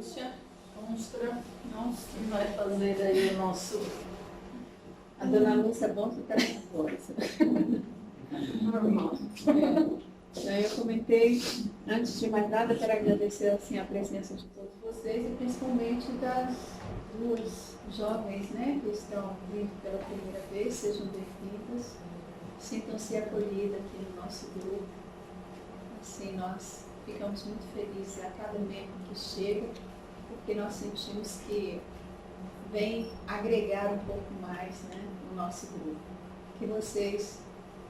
Lúcia Constra, que vai fazer aí o nosso... A dona Lúcia é bom ficar com coisa. Normal. Então, eu comentei, antes de mais nada, quero agradecer assim, a presença de todos vocês e principalmente das duas jovens, né, que estão vindo pela primeira vez. Sejam bem-vindas, sintam-se acolhidas aqui no nosso grupo. Assim, nós ficamos muito felizes a cada membro que chega, porque nós sentimos que vem agregar um pouco mais, né, no nosso grupo. Que vocês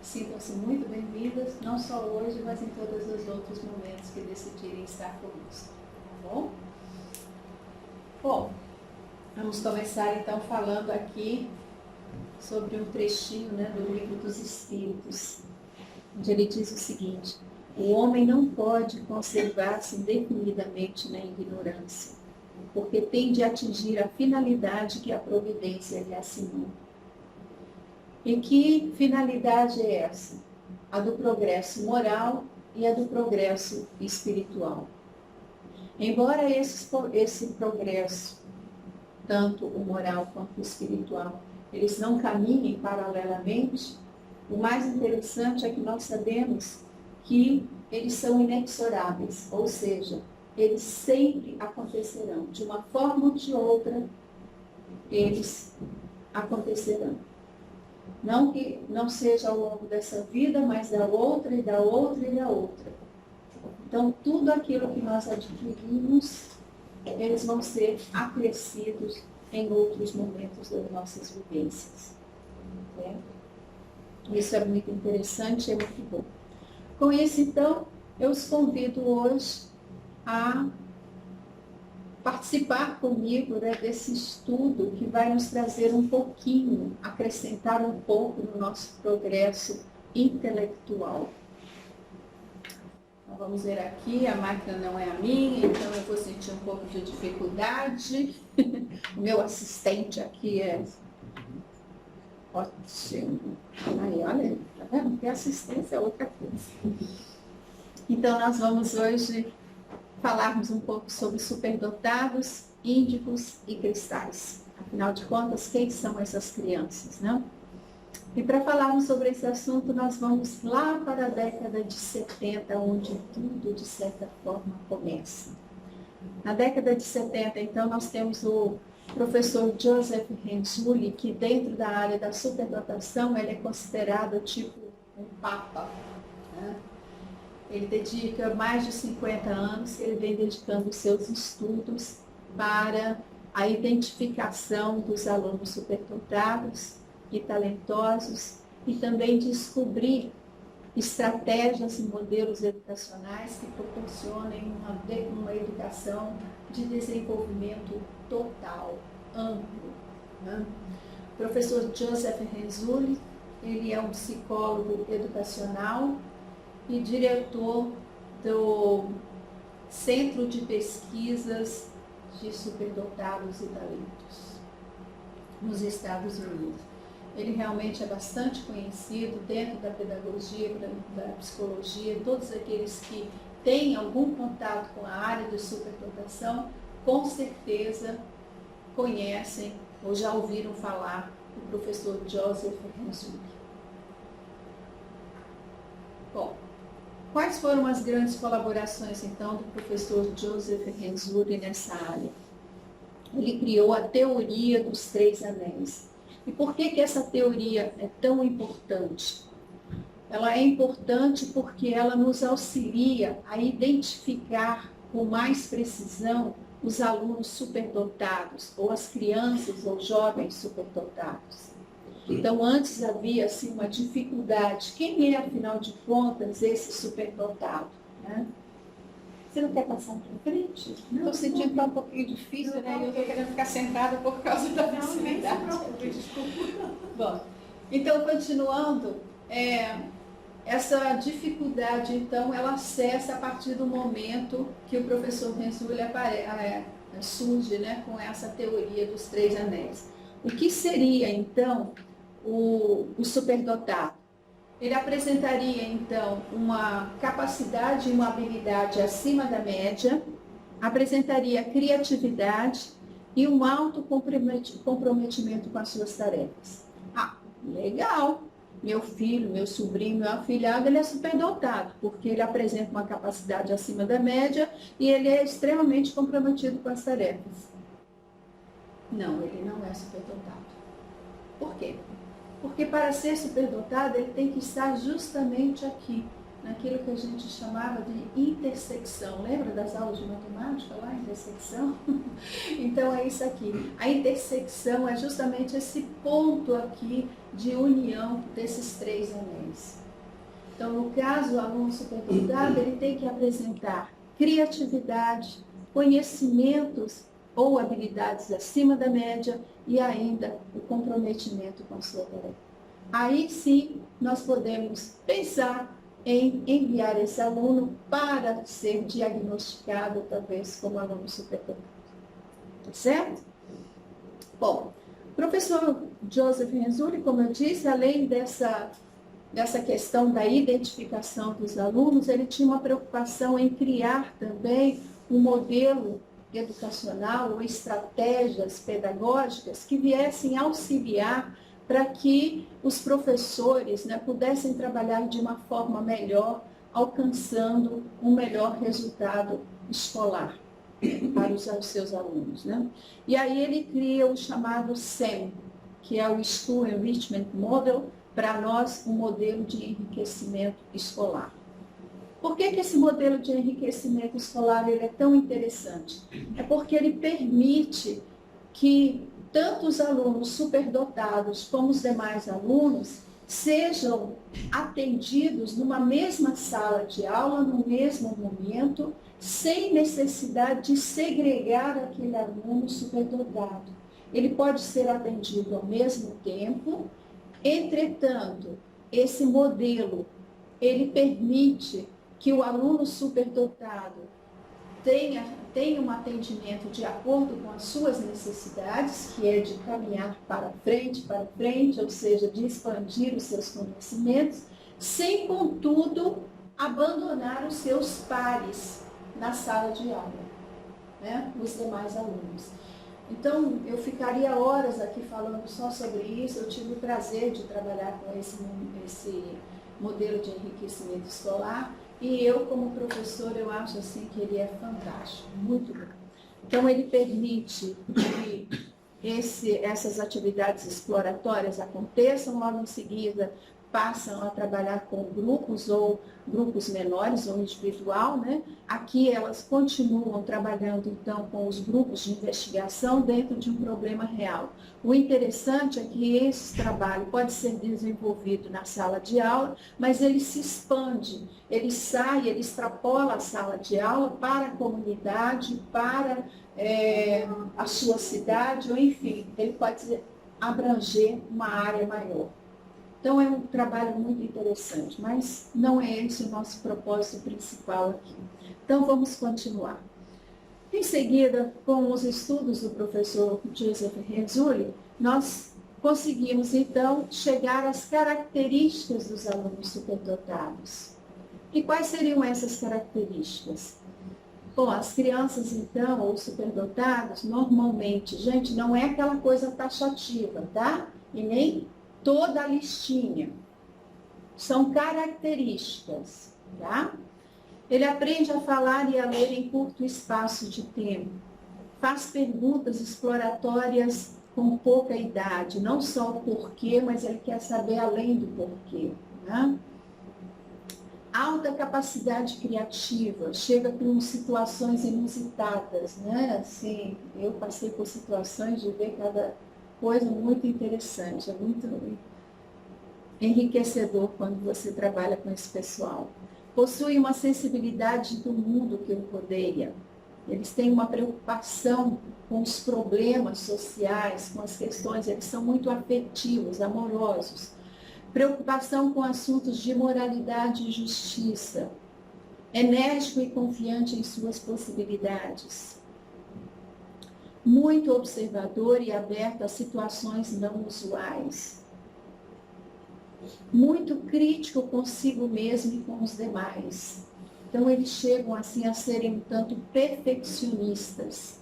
sintam-se muito bem-vindas, não só hoje, mas em todos os outros momentos que decidirem estar conosco, tá bom? Bom, vamos começar então falando aqui sobre um trechinho, né, do Livro dos Espíritos, onde ele diz o seguinte: o homem não pode conservar-se indefinidamente na ignorância, porque tem de atingir a finalidade que a providência lhe assinou. E que finalidade é essa? A do progresso moral e a do progresso espiritual. Embora esse progresso, tanto o moral quanto o espiritual, eles não caminhem paralelamente, o mais interessante é que nós sabemos que eles são inexoráveis, ou seja, eles sempre acontecerão. De uma forma ou de outra, eles acontecerão. Não que não seja ao longo dessa vida, mas da outra, e da outra, e da outra. Então, tudo aquilo que nós adquirimos, eles vão ser acrescidos em outros momentos das nossas vivências. Né? Isso é muito interessante e é muito bom. Com isso, então, eu os convido hoje a participar comigo, né, desse estudo que vai nos trazer um pouquinho, acrescentar um pouco no nosso progresso intelectual. Então, vamos ver aqui, a máquina não é a minha, então eu vou sentir um pouco de dificuldade. O meu assistente aqui é ótimo. Aí, olha, tá vendo? Porque assistência é outra coisa. Então, nós vamos hoje falarmos um pouco sobre superdotados, índicos e cristais. Afinal de contas, quem são essas crianças, né? E para falarmos sobre esse assunto, nós vamos lá para a década de 70, onde tudo, de certa forma, começa. Na década de 70, então, nós temos o professor Joseph Renzulli, que dentro da área da superdotação, ele é considerado tipo um papa, né? Ele dedica mais de 50 anos, ele vem dedicando seus estudos para a identificação dos alunos superdotados e talentosos e também descobrir estratégias e modelos educacionais que proporcionem uma educação de desenvolvimento total, amplo. Né? O professor Joseph Renzulli, ele é um psicólogo educacional e diretor do Centro de Pesquisas de Superdotados e Talentos nos Estados Unidos. Ele realmente é bastante conhecido dentro da pedagogia, da psicologia. Todos aqueles que têm algum contato com a área de superdotação, com certeza conhecem ou já ouviram falar do professor Joseph Renzulli. Bom, quais foram as grandes colaborações, então, do professor Joseph Renzulli nessa área? Ele criou a teoria dos três anéis. E por que essa teoria é tão importante? Ela é importante porque ela nos auxilia a identificar com mais precisão os alunos superdotados, ou as crianças ou jovens superdotados. Então, antes havia assim, uma dificuldade. Quem é, afinal de contas, esse superdotado? Né? Você não quer passar para frente? Estou sentindo que está um pouquinho difícil, né? Eu estou querendo ficar sentada por causa da facilidade. Bom, então, continuando, essa dificuldade, então, ela cessa a partir do momento que o professor Renzulli surge, né, com essa teoria dos três anéis. O que seria, então, o superdotado? Ele apresentaria, então, uma capacidade e uma habilidade acima da média, apresentaria criatividade e um alto comprometimento com as suas tarefas. Ah, legal! Meu filho, meu sobrinho, meu afilhado, ele é superdotado, porque ele apresenta uma capacidade acima da média e ele é extremamente comprometido com as tarefas. Não, ele não é superdotado. Por quê? Porque para ser superdotado, ele tem que estar justamente aqui, naquilo que a gente chamava de intersecção. Lembra das aulas de matemática lá, intersecção? Então é isso aqui. A intersecção é justamente esse ponto aqui de união desses três anéis. Então, no caso, o aluno superdotado, ele tem que apresentar criatividade, conhecimentos ou habilidades acima da média e ainda o comprometimento com a sua tarefa. Aí sim, nós podemos pensar em enviar esse aluno para ser diagnosticado, talvez, como aluno superdotado. Tá certo? Bom, o professor Joseph Renzulli, como eu disse, além dessa questão da identificação dos alunos, ele tinha uma preocupação em criar também um modelo educacional ou estratégias pedagógicas que viessem auxiliar para que os professores, né, pudessem trabalhar de uma forma melhor, alcançando um melhor resultado escolar para os seus alunos. Né? E aí ele cria o chamado SEM, que é o School Enrichment Model, para nós um modelo de enriquecimento escolar. Por que esse modelo de enriquecimento escolar ele é tão interessante? É porque ele permite que tanto os alunos superdotados como os demais alunos sejam atendidos numa mesma sala de aula, no mesmo momento, sem necessidade de segregar aquele aluno superdotado. Ele pode ser atendido ao mesmo tempo, entretanto, esse modelo, ele permite que o aluno superdotado tenha um atendimento de acordo com as suas necessidades, que é de caminhar para frente, ou seja, de expandir os seus conhecimentos, sem, contudo, abandonar os seus pares na sala de aula, né? Os demais alunos. Então, eu ficaria horas aqui falando só sobre isso. Eu tive o prazer de trabalhar com esse modelo de enriquecimento escolar e eu, como professor, eu acho assim que ele é fantástico, muito bom. Então, ele permite que essas atividades exploratórias aconteçam, logo em seguida passam a trabalhar com grupos ou grupos menores ou individual, né? Aqui elas continuam trabalhando então com os grupos de investigação dentro de um problema real. O interessante é que esse trabalho pode ser desenvolvido na sala de aula, mas ele se expande, ele sai, ele extrapola a sala de aula para a comunidade, para a sua cidade, ou enfim, ele pode abranger uma área maior. Então, é um trabalho muito interessante, mas não é esse o nosso propósito principal aqui. Então, vamos continuar. Em seguida, com os estudos do professor Joseph Renzulli, nós conseguimos, então, chegar às características dos alunos superdotados. E quais seriam essas características? Bom, as crianças, então, ou superdotados, normalmente, gente, não é aquela coisa taxativa, tá? E nem toda a listinha. São características, tá? Ele aprende a falar e a ler em curto espaço de tempo. Faz perguntas exploratórias com pouca idade. Não só o porquê, mas ele quer saber além do porquê, né? Alta capacidade criativa. Chega com situações inusitadas, né? Assim, eu passei por situações de ver cada coisa muito interessante, é muito enriquecedor quando você trabalha com esse pessoal. Possui uma sensibilidade do mundo que o rodeia. Eles têm uma preocupação com os problemas sociais, com as questões, eles são muito afetivos, amorosos. Preocupação com assuntos de moralidade e justiça. Enérgico e confiante em suas possibilidades. Muito observador e aberto a situações não usuais. Muito crítico consigo mesmo e com os demais. Então, eles chegam assim a serem um tanto perfeccionistas.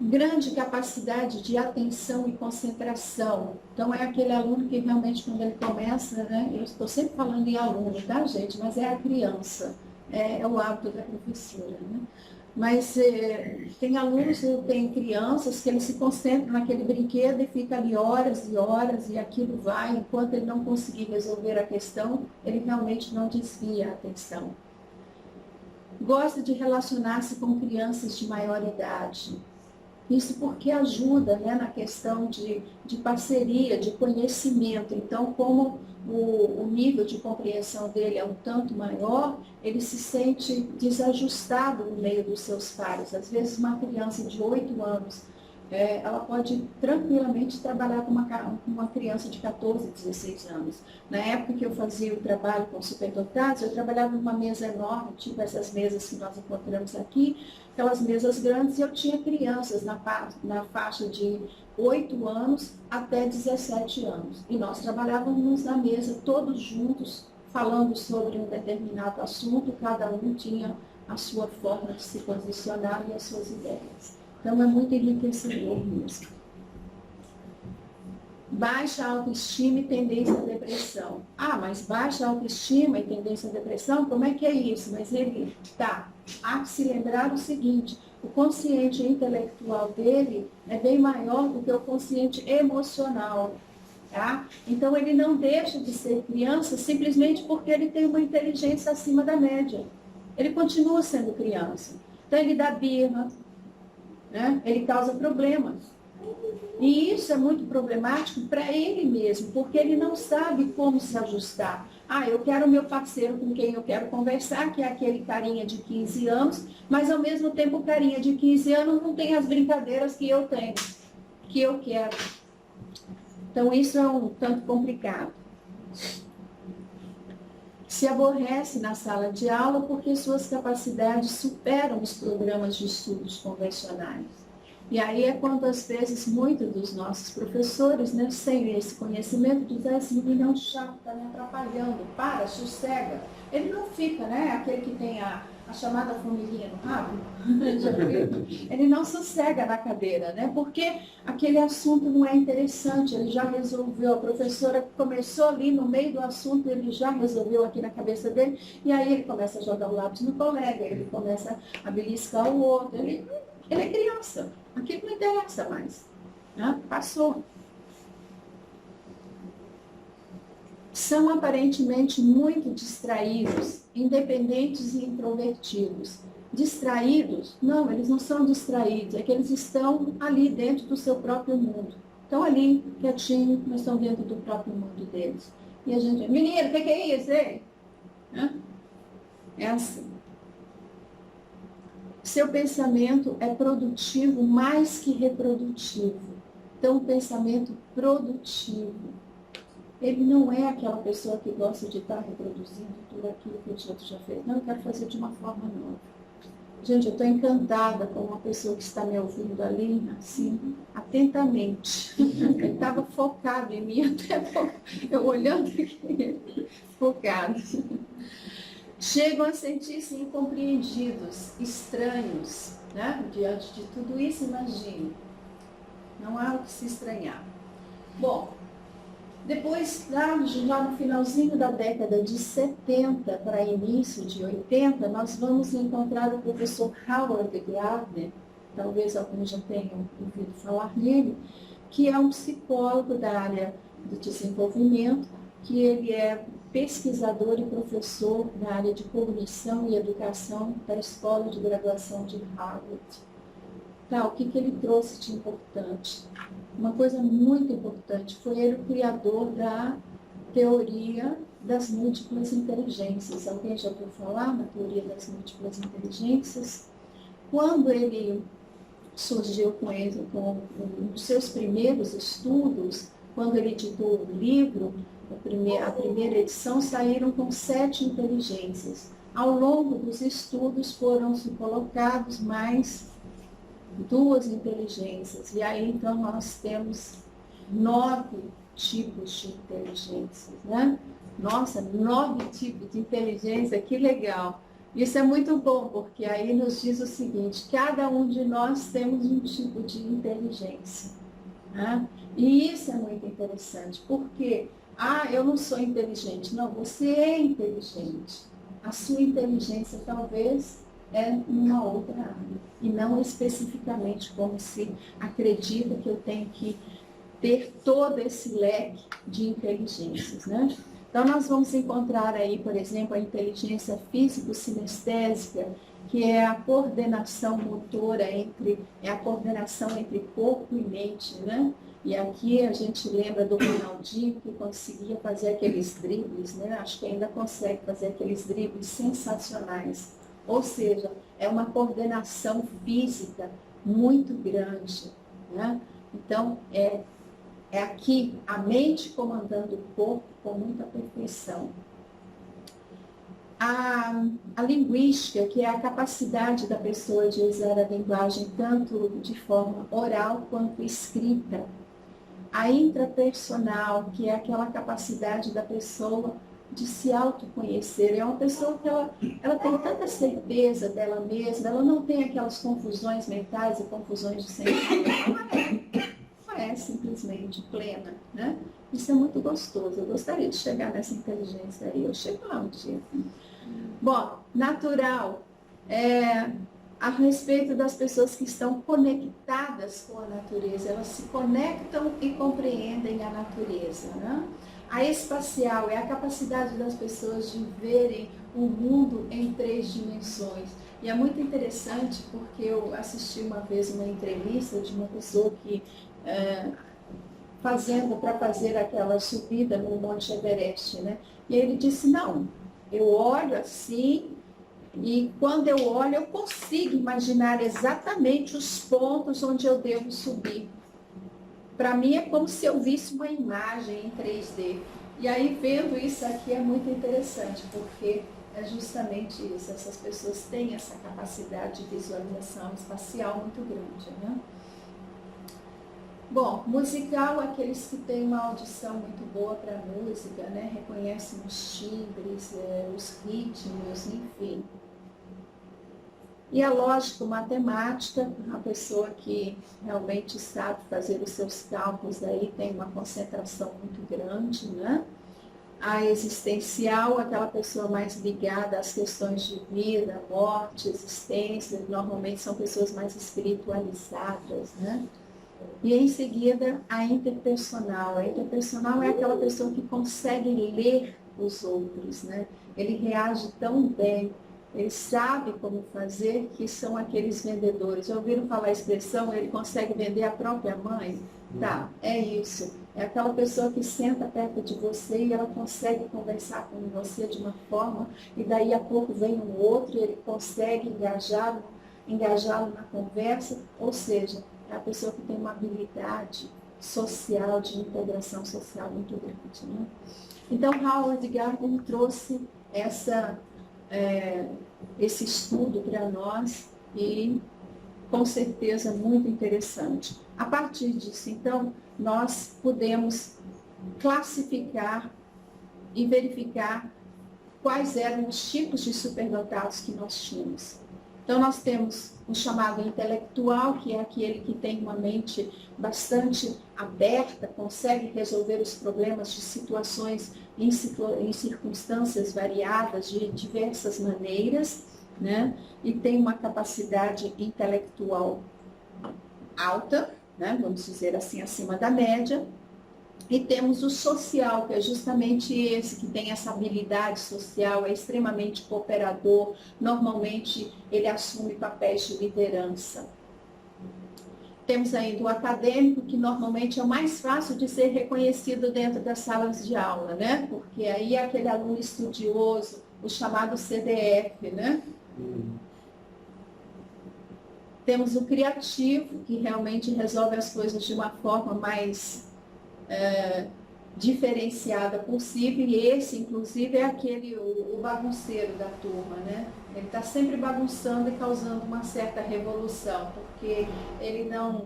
Grande capacidade de atenção e concentração. Então, é aquele aluno que realmente, quando ele começa, né, eu estou sempre falando em aluno, tá, gente? Mas é a criança, é o hábito da professora, né? Mas tem alunos, tem crianças que eles se concentram naquele brinquedo e fica ali horas e horas, e aquilo vai, enquanto ele não conseguir resolver a questão, ele realmente não desvia a atenção. Gosta de relacionar-se com crianças de maior idade. Isso porque ajuda, né, na questão de parceria, de conhecimento. Então, como o nível de compreensão dele é um tanto maior, ele se sente desajustado no meio dos seus pares. Às vezes, uma criança de 8 anos, ela pode tranquilamente trabalhar com uma criança de 14, 16 anos. Na época que eu fazia o trabalho com superdotados, eu trabalhava numa mesa enorme, tipo essas mesas que nós encontramos aqui, aquelas mesas grandes, e eu tinha crianças na faixa de 8 anos até 17 anos. E nós trabalhávamos na mesa todos juntos, falando sobre um determinado assunto, cada um tinha a sua forma de se posicionar e as suas ideias. Então, é muito enriquecedor mesmo. Baixa autoestima e tendência à depressão. Ah, mas baixa autoestima e tendência à depressão, como é que é isso? Mas ele há que se lembrar o seguinte, o consciente intelectual dele é bem maior do que o consciente emocional. Tá? Então, ele não deixa de ser criança simplesmente porque ele tem uma inteligência acima da média. Ele continua sendo criança. Então, ele dá birra, né? Ele causa problemas. E isso é muito problemático para ele mesmo, porque ele não sabe como se ajustar. Ah, eu quero o meu parceiro com quem eu quero conversar, que é aquele carinha de 15 anos, mas ao mesmo tempo o carinha de 15 anos não tem as brincadeiras que eu tenho, que eu quero. Então isso é um tanto complicado. Se aborrece na sala de aula porque suas capacidades superam os programas de estudos convencionais. E aí é quando, às vezes, muitos dos nossos professores, né, sem esse conhecimento, dizem assim, menino chato, está me atrapalhando, para, sossega. Ele não fica, né, aquele que tem a chamada formiguinha no rabo, ele não sossega na cadeira, né, porque aquele assunto não é interessante, ele já resolveu, a professora começou ali no meio do assunto, ele já resolveu aqui na cabeça dele, e aí ele começa a jogar o lápis no colega, ele começa a beliscar o outro, ele é criança, aquilo não interessa mais, né? Passou. São aparentemente muito distraídos, independentes e introvertidos. Distraídos? Não, eles não são distraídos, é que eles estão ali dentro do seu próprio mundo. Estão ali, quietinhos, mas estão dentro do próprio mundo deles. E a gente, menino, o que é isso, hein? É assim. Seu pensamento é produtivo mais que reprodutivo. Então, um pensamento produtivo. Ele não é aquela pessoa que gosta de estar reproduzindo tudo aquilo que o outro já fez. Não, eu quero fazer de uma forma nova. Gente, eu estou encantada com uma pessoa que está me ouvindo ali, assim, atentamente. Ele estava focado em mim, até eu olhando aqui, focado. Chegam a sentir-se incompreendidos, estranhos, né? Diante de tudo isso, imagine. Não há o que se estranhar. Bom, depois, já no finalzinho da década de 70 para início de 80, nós vamos encontrar o professor Howard Gardner, talvez alguns já tenham ouvido falar nele, que é um psicólogo da área do desenvolvimento, que ele é pesquisador e professor na área de cognição e educação da Escola de Graduação de Harvard. Tá, o que ele trouxe de importante? Uma coisa muito importante, foi ele o criador da teoria das múltiplas inteligências. Alguém já ouviu falar na teoria das múltiplas inteligências? Quando ele surgiu com um dos seus primeiros estudos, quando ele editou o livro, a primeira edição, saíram com 7 inteligências. Ao longo dos estudos foram-se colocados mais 2 inteligências. E aí, então, nós temos 9 tipos de inteligências, né? Nossa, 9 tipos de inteligência, que legal. Isso é muito bom, porque aí nos diz o seguinte, cada um de nós temos um tipo de inteligência. Né? E isso é muito interessante, porque, eu não sou inteligente. Não, você é inteligente. A sua inteligência talvez é numa outra área, e não especificamente como se acredita que eu tenho que ter todo esse leque de inteligências, né? Então, nós vamos encontrar aí, por exemplo, a inteligência físico-sinestésica, que é a coordenação motora é a coordenação entre corpo e mente, né? E aqui a gente lembra do Ronaldinho, que conseguia fazer aqueles dribles, né? Acho que ainda consegue fazer aqueles dribles sensacionais. Ou seja, é uma coordenação física muito grande, né? Então, é aqui a mente comandando o corpo com muita perfeição. A linguística, que é a capacidade da pessoa de usar a linguagem tanto de forma oral quanto escrita. A intrapersonal, que é aquela capacidade da pessoa de se autoconhecer. É uma pessoa que ela tem tanta certeza dela mesma, ela não tem aquelas confusões mentais e confusões de sentimento. É simplesmente plena, né? Isso é muito gostoso. Eu gostaria de chegar nessa inteligência aí. Eu chego lá um dia. Bom, natural. A respeito das pessoas que estão conectadas com a natureza. Elas se conectam e compreendem a natureza, né? A espacial é a capacidade das pessoas de verem o mundo em 3 dimensões. E é muito interessante porque eu assisti uma vez uma entrevista de uma pessoa que para fazer aquela subida no Monte Everest, né? E ele disse, não, eu olho assim, e quando eu olho eu consigo imaginar exatamente os pontos onde eu devo subir. Para mim é como se eu visse uma imagem em 3D. E aí vendo isso aqui é muito interessante, porque é justamente isso, essas pessoas têm essa capacidade de visualização espacial muito grande, né? Bom, musical, aqueles que têm uma audição muito boa para música, né? Reconhecem os timbres, os ritmos, enfim. E a lógica matemática, a pessoa que realmente sabe fazer os seus cálculos aí tem uma concentração muito grande, né? A existencial, aquela pessoa mais ligada às questões de vida, morte, existência, normalmente são pessoas mais espiritualizadas, né? E em seguida, a interpersonal. A interpersonal é aquela pessoa que consegue ler os outros, né? Ele reage tão bem, ele sabe como fazer, que são aqueles vendedores. Já ouviram falar a expressão, ele consegue vender a própria mãe? Tá, é isso. É aquela pessoa que senta perto de você e ela consegue conversar com você de uma forma, e daí a pouco vem um outro e ele consegue engajá-lo na conversa, ou seja, é a pessoa que tem uma habilidade social, de integração social muito grande, né? Então, Howard Gardner trouxe esse estudo para nós e, com certeza, muito interessante. A partir disso, então, nós podemos classificar e verificar quais eram os tipos de superdotados que nós tínhamos. Então, nós temos o chamado intelectual, que é aquele que tem uma mente bastante aberta, consegue resolver os problemas de situações em circunstâncias variadas, de diversas maneiras, né? E tem uma capacidade intelectual alta, né? Vamos dizer assim, acima da média. E temos o social, que é justamente esse que tem essa habilidade social, é extremamente cooperador, normalmente ele assume papéis de liderança. Temos ainda o acadêmico, que normalmente é o mais fácil de ser reconhecido dentro das salas de aula, né? Porque aí é aquele aluno estudioso, o chamado CDF, né? Temos o criativo, que realmente resolve as coisas de uma forma mais diferenciada possível, e esse, inclusive, é o bagunceiro da turma, né? Ele está sempre bagunçando e causando uma certa revolução, porque ele não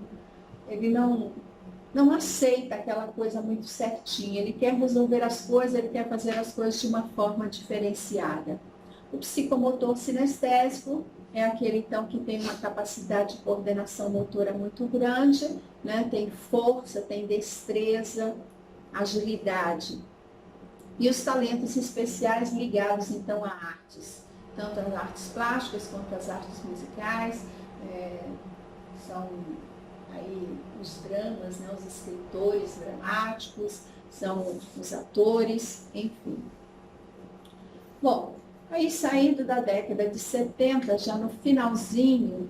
não aceita aquela coisa muito certinha, ele quer resolver as coisas, ele quer fazer as coisas de uma forma diferenciada. O psicomotor sinestésico é aquele, então, que tem uma capacidade de coordenação motora muito grande, né? Tem força, tem destreza, agilidade. E os talentos especiais ligados, então, a artes, tanto as artes plásticas quanto as artes musicais, são aí os dramas, né? Os escritores dramáticos, são os atores, enfim. Bom, aí saindo da década de 70, já no finalzinho,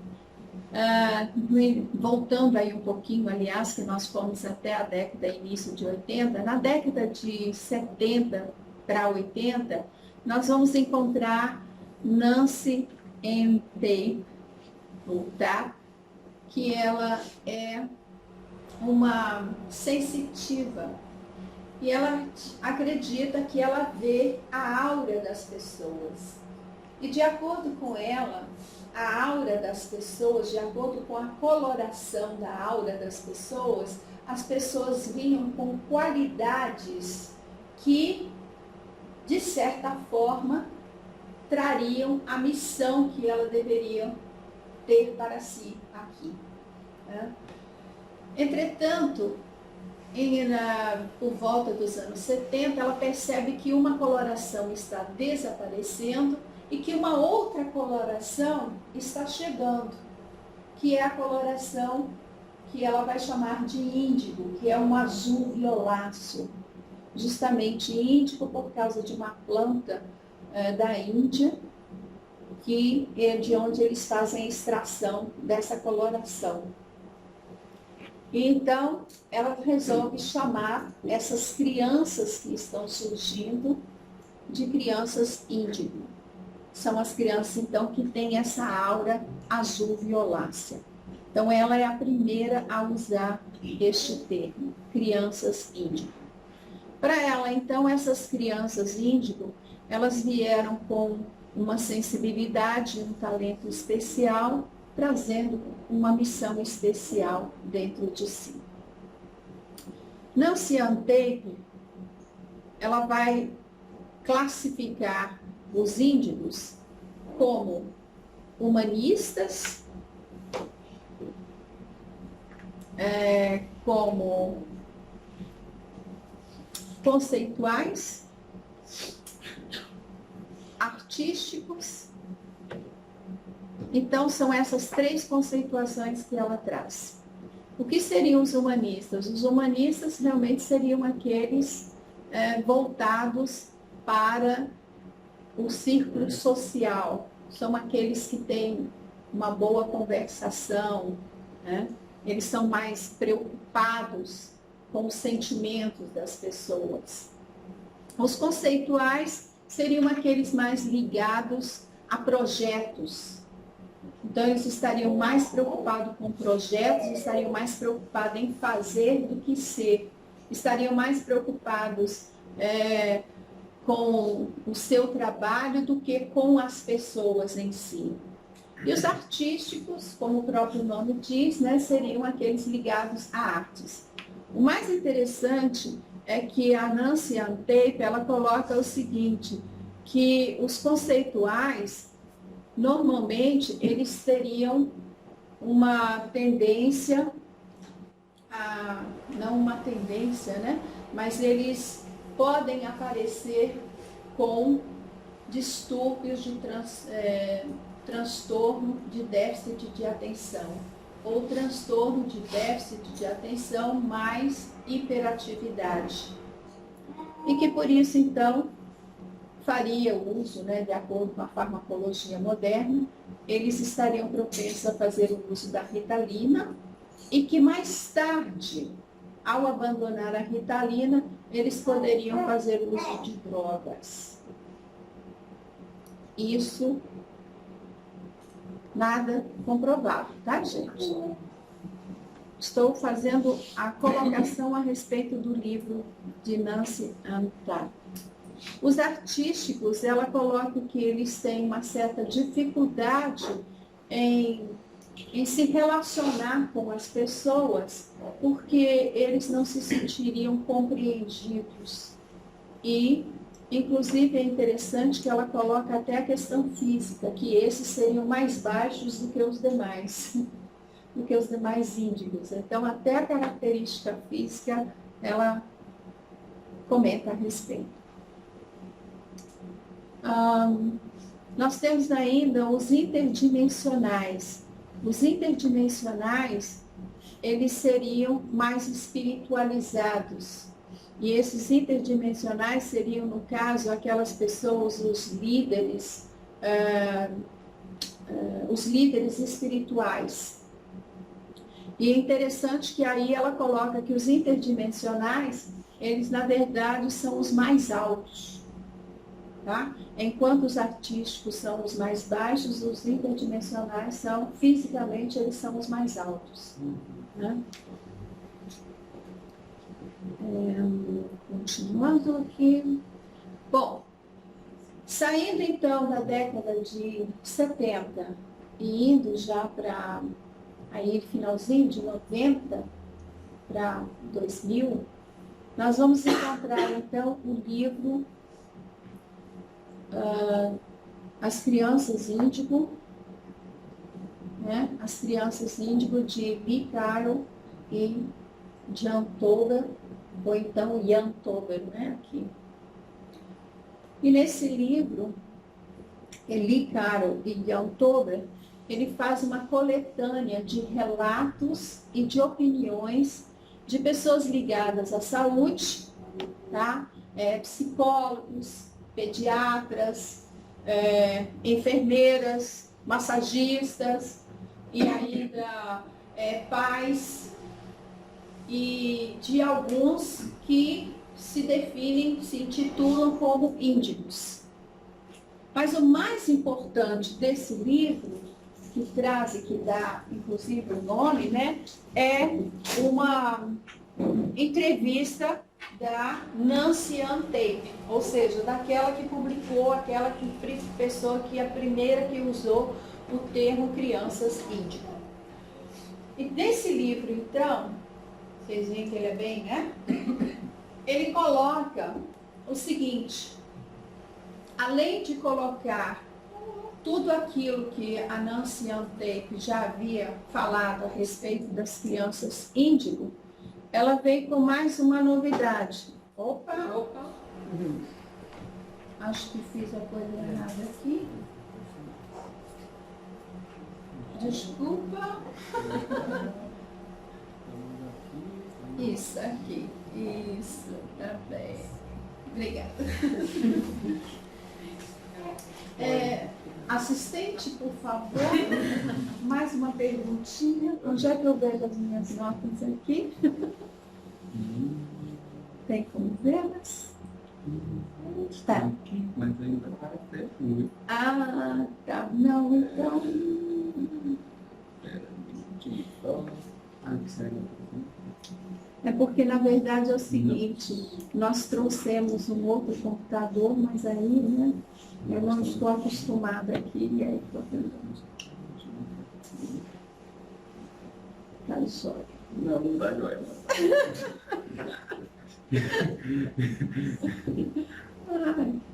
voltando aí um pouquinho, aliás, que nós fomos até a década, início de 80, na década de 70 para 80, nós vamos encontrar Nancy M. Tate, tá? Que ela é uma sensitiva e ela acredita que ela vê a aura das pessoas. E de acordo com ela, a aura das pessoas, de acordo com a coloração da aura das pessoas, as pessoas vinham com qualidades que, de certa forma, trariam a missão que ela deveria ter para si aqui. Né? Entretanto, por volta dos anos 70, ela percebe que uma coloração está desaparecendo e que uma outra coloração está chegando, que é a coloração que ela vai chamar de índigo, que é um azul violáceo, justamente índigo por causa de uma planta da Índia, que é de onde eles fazem a extração dessa coloração. E então, ela resolve chamar essas crianças que estão surgindo de crianças índigo. São as crianças, então, que têm essa aura azul violácea. Então, ela é a primeira a usar este termo, crianças índigo. Para ela, então, essas crianças índigo, elas vieram com uma sensibilidade, um talento especial, trazendo uma missão especial dentro de si. Nancy M. Tate, ela vai classificar os índigos como humanistas, como conceituais, artísticos. Então, são essas três conceituações que ela traz. O que seriam os humanistas? Os humanistas realmente seriam aqueles voltados para o círculo social. São aqueles que têm uma boa conversação, né? Eles são mais preocupados com os sentimentos das pessoas. Os conceituais seriam aqueles mais ligados a projetos. Então, eles estariam mais preocupados com projetos, estariam mais preocupados em fazer do que ser. Estariam mais preocupados com o seu trabalho do que com as pessoas em si. E os artísticos, como o próprio nome diz, né, seriam aqueles ligados a artes. O mais interessante é que a Nancy M. Tate, ela coloca o seguinte, que os conceituais, normalmente, eles teriam uma tendência, não uma tendência, né? Mas eles podem aparecer com distúrbios de transtorno de déficit de atenção, ou transtorno de déficit de atenção mais hiperatividade. E que por isso, então, faria o uso, né, de acordo com a farmacologia moderna, eles estariam propensos a fazer o uso da Ritalina e que mais tarde, ao abandonar a Ritalina, eles poderiam fazer o uso de drogas. Isso, nada comprovado, tá, gente? Estou fazendo a colocação a respeito do livro de Nancy M. Tate. Os artísticos, ela coloca que eles têm uma certa dificuldade em em se relacionar com as pessoas, porque eles não se sentiriam compreendidos. E, inclusive, é interessante que ela coloca até a questão física, que esses seriam mais baixos do que os demais, do que os demais índigos. Então, até a característica física, ela comenta a respeito. Nós temos ainda os interdimensionais. Os interdimensionais, eles seriam mais espiritualizados. E esses interdimensionais seriam, no caso, aquelas pessoas, os líderes espirituais. E é interessante que aí ela coloca que os interdimensionais, eles, na verdade, são os mais altos. Tá? Enquanto os artísticos são os mais baixos, os interdimensionais são, fisicamente, eles são os mais altos. Né? Continuando aqui. Bom, saindo então da década de 70 e indo já para aí finalzinho de 90 para 2000, nós vamos encontrar então o livro As Crianças Índigo, né? As Crianças Índigo de Lee Carroll e Jan Tober, ou então Jan Tober, né? Aqui. E nesse livro, Lee Carroll e Jan Tober, ele faz uma coletânea de relatos e de opiniões de pessoas ligadas à saúde, tá? Psicólogos, pediatras, enfermeiras, massagistas, e ainda pais, e de alguns que se definem, se intitulam como índigos. Mas o mais importante desse livro, que traz e que dá, inclusive, o nome, né, é uma entrevista da Nancy Ann Tate, ou seja, daquela que publicou, aquela pessoa que é a primeira que usou o termo crianças índigo. E nesse livro, então, vocês veem que ele é bem, né? Ele coloca o seguinte: além de colocar tudo aquilo que a Nancy Ann Tate já havia falado a respeito das crianças índigo, ela veio com mais uma novidade. Opa! Acho que fiz a coisa errada aqui. Desculpa. Isso aqui. Isso, tá bem. Obrigada. Assistente, por favor, mais uma perguntinha. Onde é que eu vejo as minhas notas aqui? Tem como vê-las? Tá. Mas ainda vai ter muito. Ah, tá. Não, então. É porque, na verdade, é o seguinte, nós trouxemos um outro computador, mas aí, né, eu não estou acostumada aqui, e aí estou tentando. Tá jóia. Não, não dá jóia.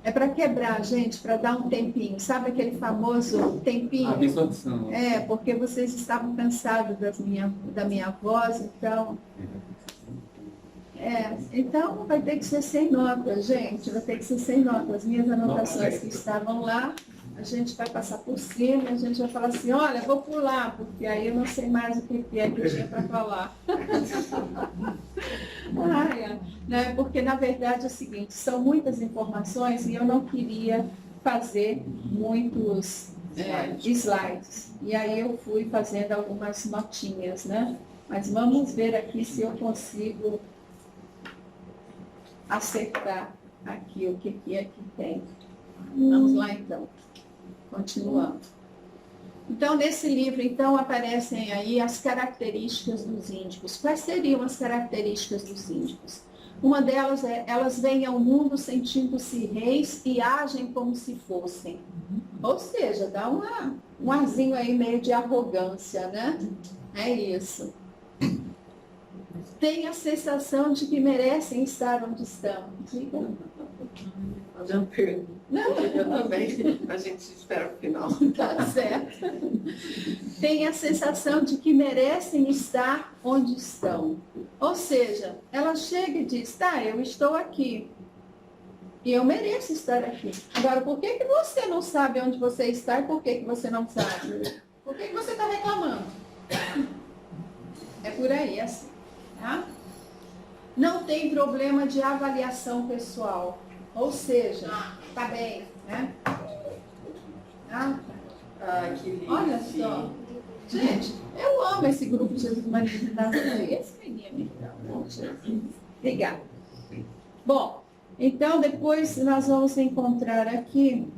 É para quebrar, gente, para dar um tempinho. Sabe aquele famoso tempinho? Absorção. Porque vocês estavam cansados da minha voz, então... então vai ter que ser sem nota, gente. Vai ter que ser sem nota. As minhas anotações que estavam lá, a gente vai passar por cima, a gente vai falar assim, olha, vou pular, porque aí eu não sei mais o que é que eu tinha para falar. Né? Porque, na verdade, é o seguinte, são muitas informações e eu não queria fazer muitos slides. E aí eu fui fazendo algumas notinhas, né? Mas vamos ver aqui se eu consigo acertar aqui o que é que tem. Vamos lá, então. Continuando. Então, nesse livro, então, aparecem aí as características dos índigos. Quais seriam as características dos índigos? Uma delas é, elas vêm ao mundo sentindo-se reis e agem como se fossem. Ou seja, dá um arzinho aí meio de arrogância, né? É isso. Tem a sensação de que merecem estar onde estão. Diga. Fazer uma pergunta. Não, Eu também. A gente espera o final. tá certo. Tem a sensação de que merecem estar onde estão. Ou seja, ela chega e diz, tá, eu estou aqui. E eu mereço estar aqui. Agora, por que você não sabe onde você está e por que você não sabe? Por que você está reclamando? É por aí, assim. Tá? Não tem problema de avaliação pessoal. Ou seja, tá bem, né? Ah, Ah, que lindo. olha só. Gente, eu amo esse grupo de Jesus Maria de Nazaré. Esse menino, então. Obrigada. Bom, então depois nós vamos encontrar aqui.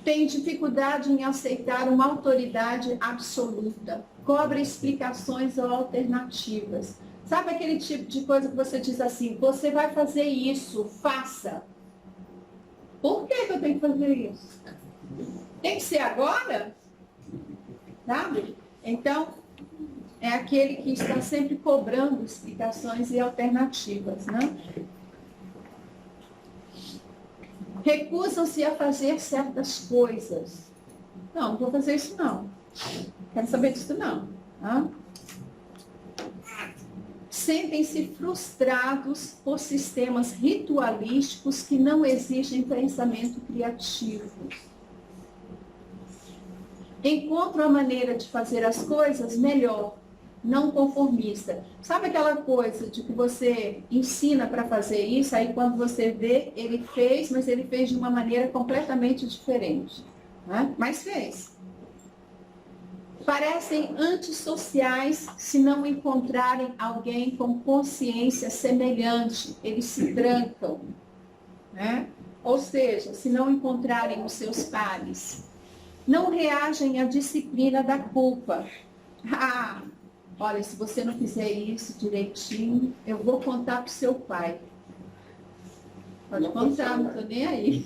Tem dificuldade em aceitar uma autoridade absoluta. Cobra explicações ou alternativas. Sabe aquele tipo de coisa que você diz assim, você vai fazer isso, faça. Por que eu tenho que fazer isso? Tem que ser agora? Sabe? Então, é aquele que está sempre cobrando explicações e alternativas, né? Recusam-se a fazer certas coisas. Não vou fazer isso não. Quero saber disso não. Tá? Sentem-se frustrados por sistemas ritualísticos que não exigem pensamento criativo. Encontram a maneira de fazer as coisas melhor, não conformista. Sabe aquela coisa de que você ensina para fazer isso, aí quando você vê, ele fez, mas ele fez de uma maneira completamente diferente. Né? Mas fez. Parecem antissociais se não encontrarem alguém com consciência semelhante. Eles se trancam. Né? Ou seja, se não encontrarem os seus pares. Não reagem à disciplina da culpa. Ah, olha, se você não fizer isso direitinho, eu vou contar para o seu pai. Pode contar, não estou nem aí.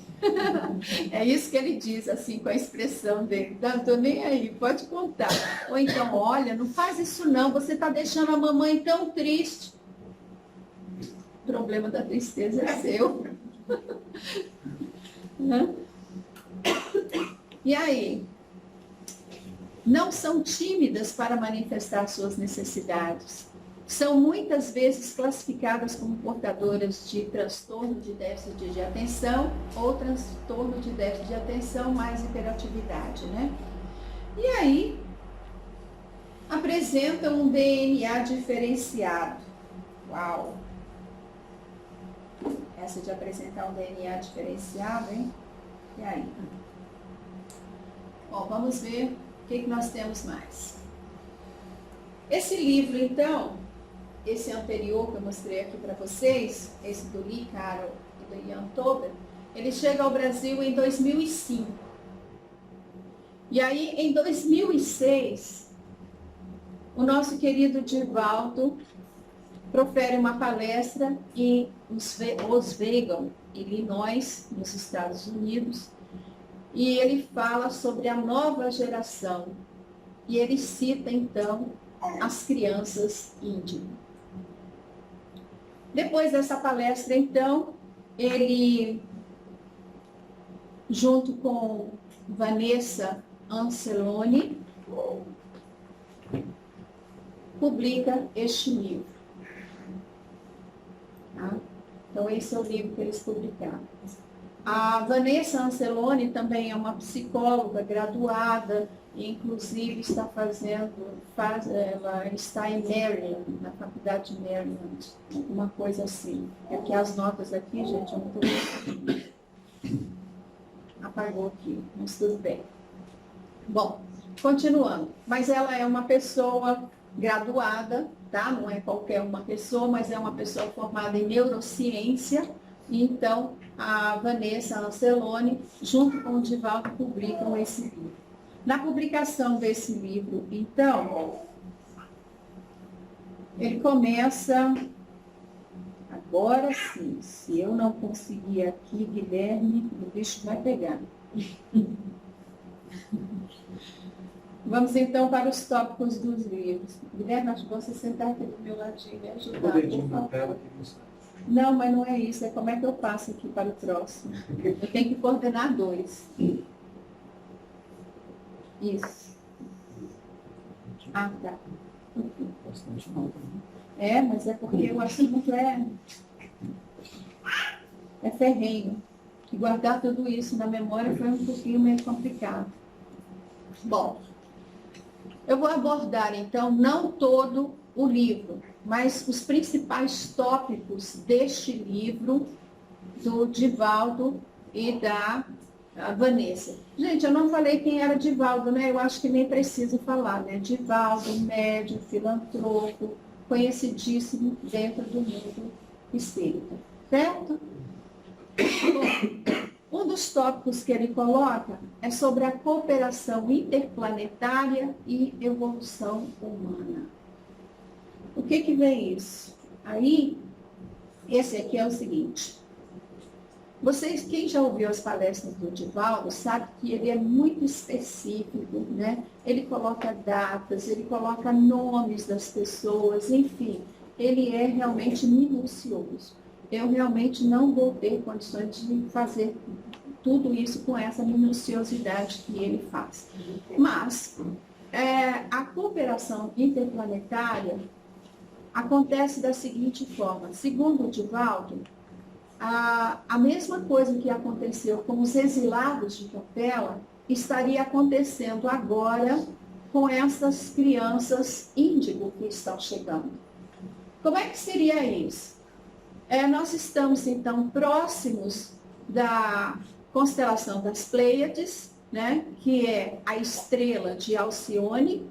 É isso que ele diz, assim, com a expressão dele. Não estou nem aí, pode contar. Ou então, olha, não faz isso não, você está deixando a mamãe tão triste. O problema da tristeza é seu. E aí? Não são tímidas para manifestar suas necessidades. São muitas vezes classificadas como portadoras de transtorno de déficit de atenção ou transtorno de déficit de atenção mais hiperatividade, né? E aí, apresentam um DNA diferenciado. Uau! Essa de apresentar um DNA diferenciado, hein? E aí? Bom, vamos ver o que nós temos mais. Esse livro, então, esse anterior que eu mostrei aqui para vocês, esse do Lee Carroll e do Ian Tober, ele chega ao Brasil em 2005. E aí, em 2006, o nosso querido Divaldo profere uma palestra em Oswego, Illinois, nos Estados Unidos, e ele fala sobre a nova geração. E ele cita, então, as crianças índigo. Depois dessa palestra, então, ele, junto com Vanessa Anceloni, publica este livro. Tá? Então, esse é o livro que eles publicaram. A Vanessa Anceloni também é uma psicóloga graduada, e inclusive está ela está em Maryland, na faculdade de Maryland, uma coisa assim. Porque as notas aqui, gente, eu não estou vendo. Apagou aqui, mas tudo bem. Bom, continuando. Mas ela é uma pessoa graduada, tá? Não é qualquer uma pessoa, mas é uma pessoa formada em neurociência. E então, a Vanessa Anceloni, junto com o Divaldo, publicam esse livro. Na publicação desse livro, então, ele começa agora sim, se eu não conseguir aqui, Guilherme, o bicho vai pegar. Vamos então para os tópicos dos livros. Guilherme, acho que você sentar aqui do meu ladinho e me ajudar. O dedinho por na favor. tela aqui não sai. Não, mas não é isso, é como é que eu passo aqui para o próximo. Eu tenho que coordenar dois. Isso. Ah, tá. Bastante não. É, mas é porque o assunto é ferrenho. E guardar tudo isso na memória foi um pouquinho meio complicado. Bom, eu vou abordar, então, não todo o livro, mas os principais tópicos deste livro, do Divaldo e da Vanessa. Gente, eu não falei quem era Divaldo, né? Eu acho que nem preciso falar, né? Divaldo, médium, filantropo, conhecidíssimo dentro do mundo espírita, certo? Bom, um dos tópicos que ele coloca é sobre a cooperação interplanetária e evolução humana. O que vem isso? Aí, esse aqui é o seguinte. Vocês, quem já ouviu as palestras do Divaldo, sabe que ele é muito específico, né? Ele coloca datas, ele coloca nomes das pessoas, enfim, ele é realmente minucioso. Eu realmente não vou ter condições de fazer tudo isso com essa minuciosidade que ele faz. Mas a cooperação interplanetária acontece da seguinte forma. Segundo o Divaldo, a mesma coisa que aconteceu com os exilados de Capela estaria acontecendo agora com essas crianças índigo que estão chegando. Como é que seria isso? Nós estamos, então, próximos da constelação das Pleiades, né, que é a estrela de Alcione,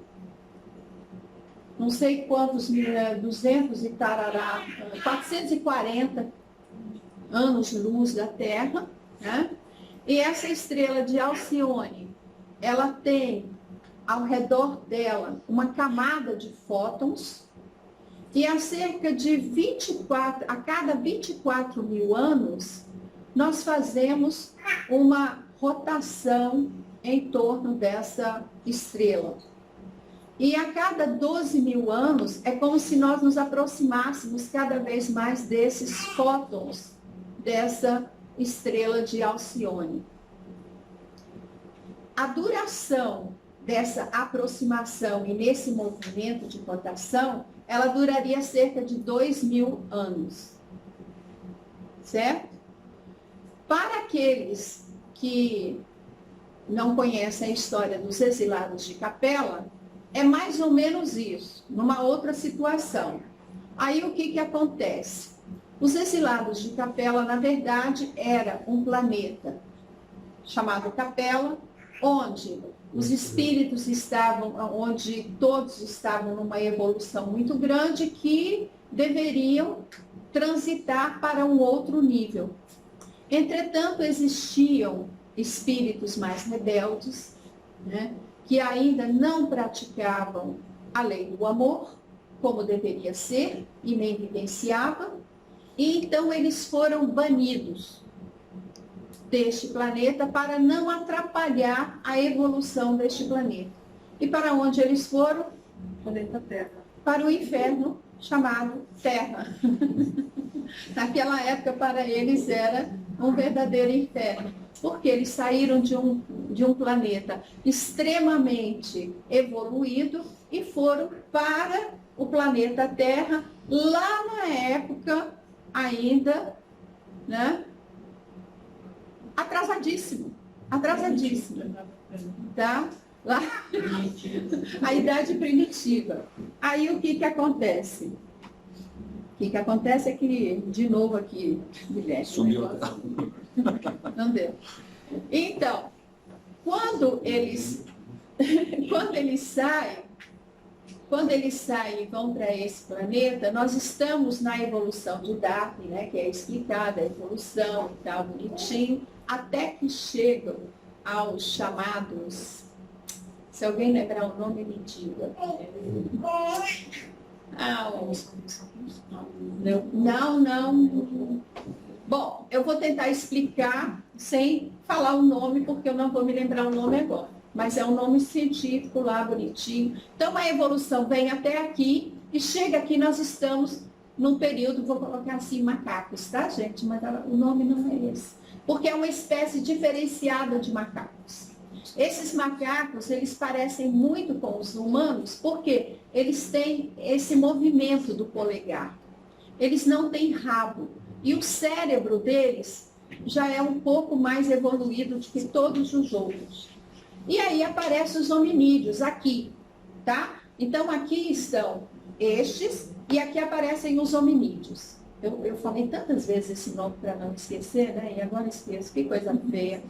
não sei quantos, 200 e tarará, 440 anos-luz da Terra, né? E essa estrela de Alcione, ela tem ao redor dela uma camada de fótons, e a cada 24 mil anos, nós fazemos uma rotação em torno dessa estrela. E a cada 12 mil anos, é como se nós nos aproximássemos cada vez mais desses fótons dessa estrela de Alcione. A duração dessa aproximação e nesse movimento de rotação, ela duraria cerca de 2.000 anos. Certo? Para aqueles que não conhecem a história dos exilados de Capela, é mais ou menos isso, numa outra situação. Aí o que acontece? Os exilados de Capela, na verdade, era um planeta chamado Capela, onde os espíritos estavam, onde todos estavam numa evolução muito grande, que deveriam transitar para um outro nível. Entretanto, existiam espíritos mais rebeldes, né, que ainda não praticavam a lei do amor, como deveria ser, e nem vivenciavam, e então eles foram banidos deste planeta para não atrapalhar a evolução deste planeta. E para onde eles foram? Planeta Terra. Para o inferno chamado Terra. Naquela época, para eles, era um verdadeiro inferno, porque eles saíram de um planeta extremamente evoluído e foram para o planeta Terra, lá na época ainda, né, atrasadíssimo, tá? Lá, a idade primitiva. Aí o que acontece? O que acontece é que, de novo aqui, Guilherme. Sumiu. Não deu. Então, quando eles saem e vão para esse planeta, nós estamos na evolução de Darwin, né, que é explicada a evolução e tal, bonitinho, até que chegam aos chamados, se alguém lembrar o nome, me diga. Não. Bom, eu vou tentar explicar sem falar o nome, porque eu não vou me lembrar o nome agora. Mas é um nome científico lá, bonitinho. Então, a evolução vem até aqui e chega aqui, nós estamos num período, vou colocar assim, macacos, tá, gente? Mas o nome não é esse. Porque é uma espécie diferenciada de macacos. Esses macacos, eles parecem muito com os humanos, porque eles têm esse movimento do polegar. Eles não têm rabo. E o cérebro deles já é um pouco mais evoluído do que todos os outros. E aí aparecem os hominídeos aqui, tá? Então aqui estão estes e aqui aparecem os hominídeos. Eu falei tantas vezes esse nome para não esquecer, né? E agora esqueço, que coisa feia.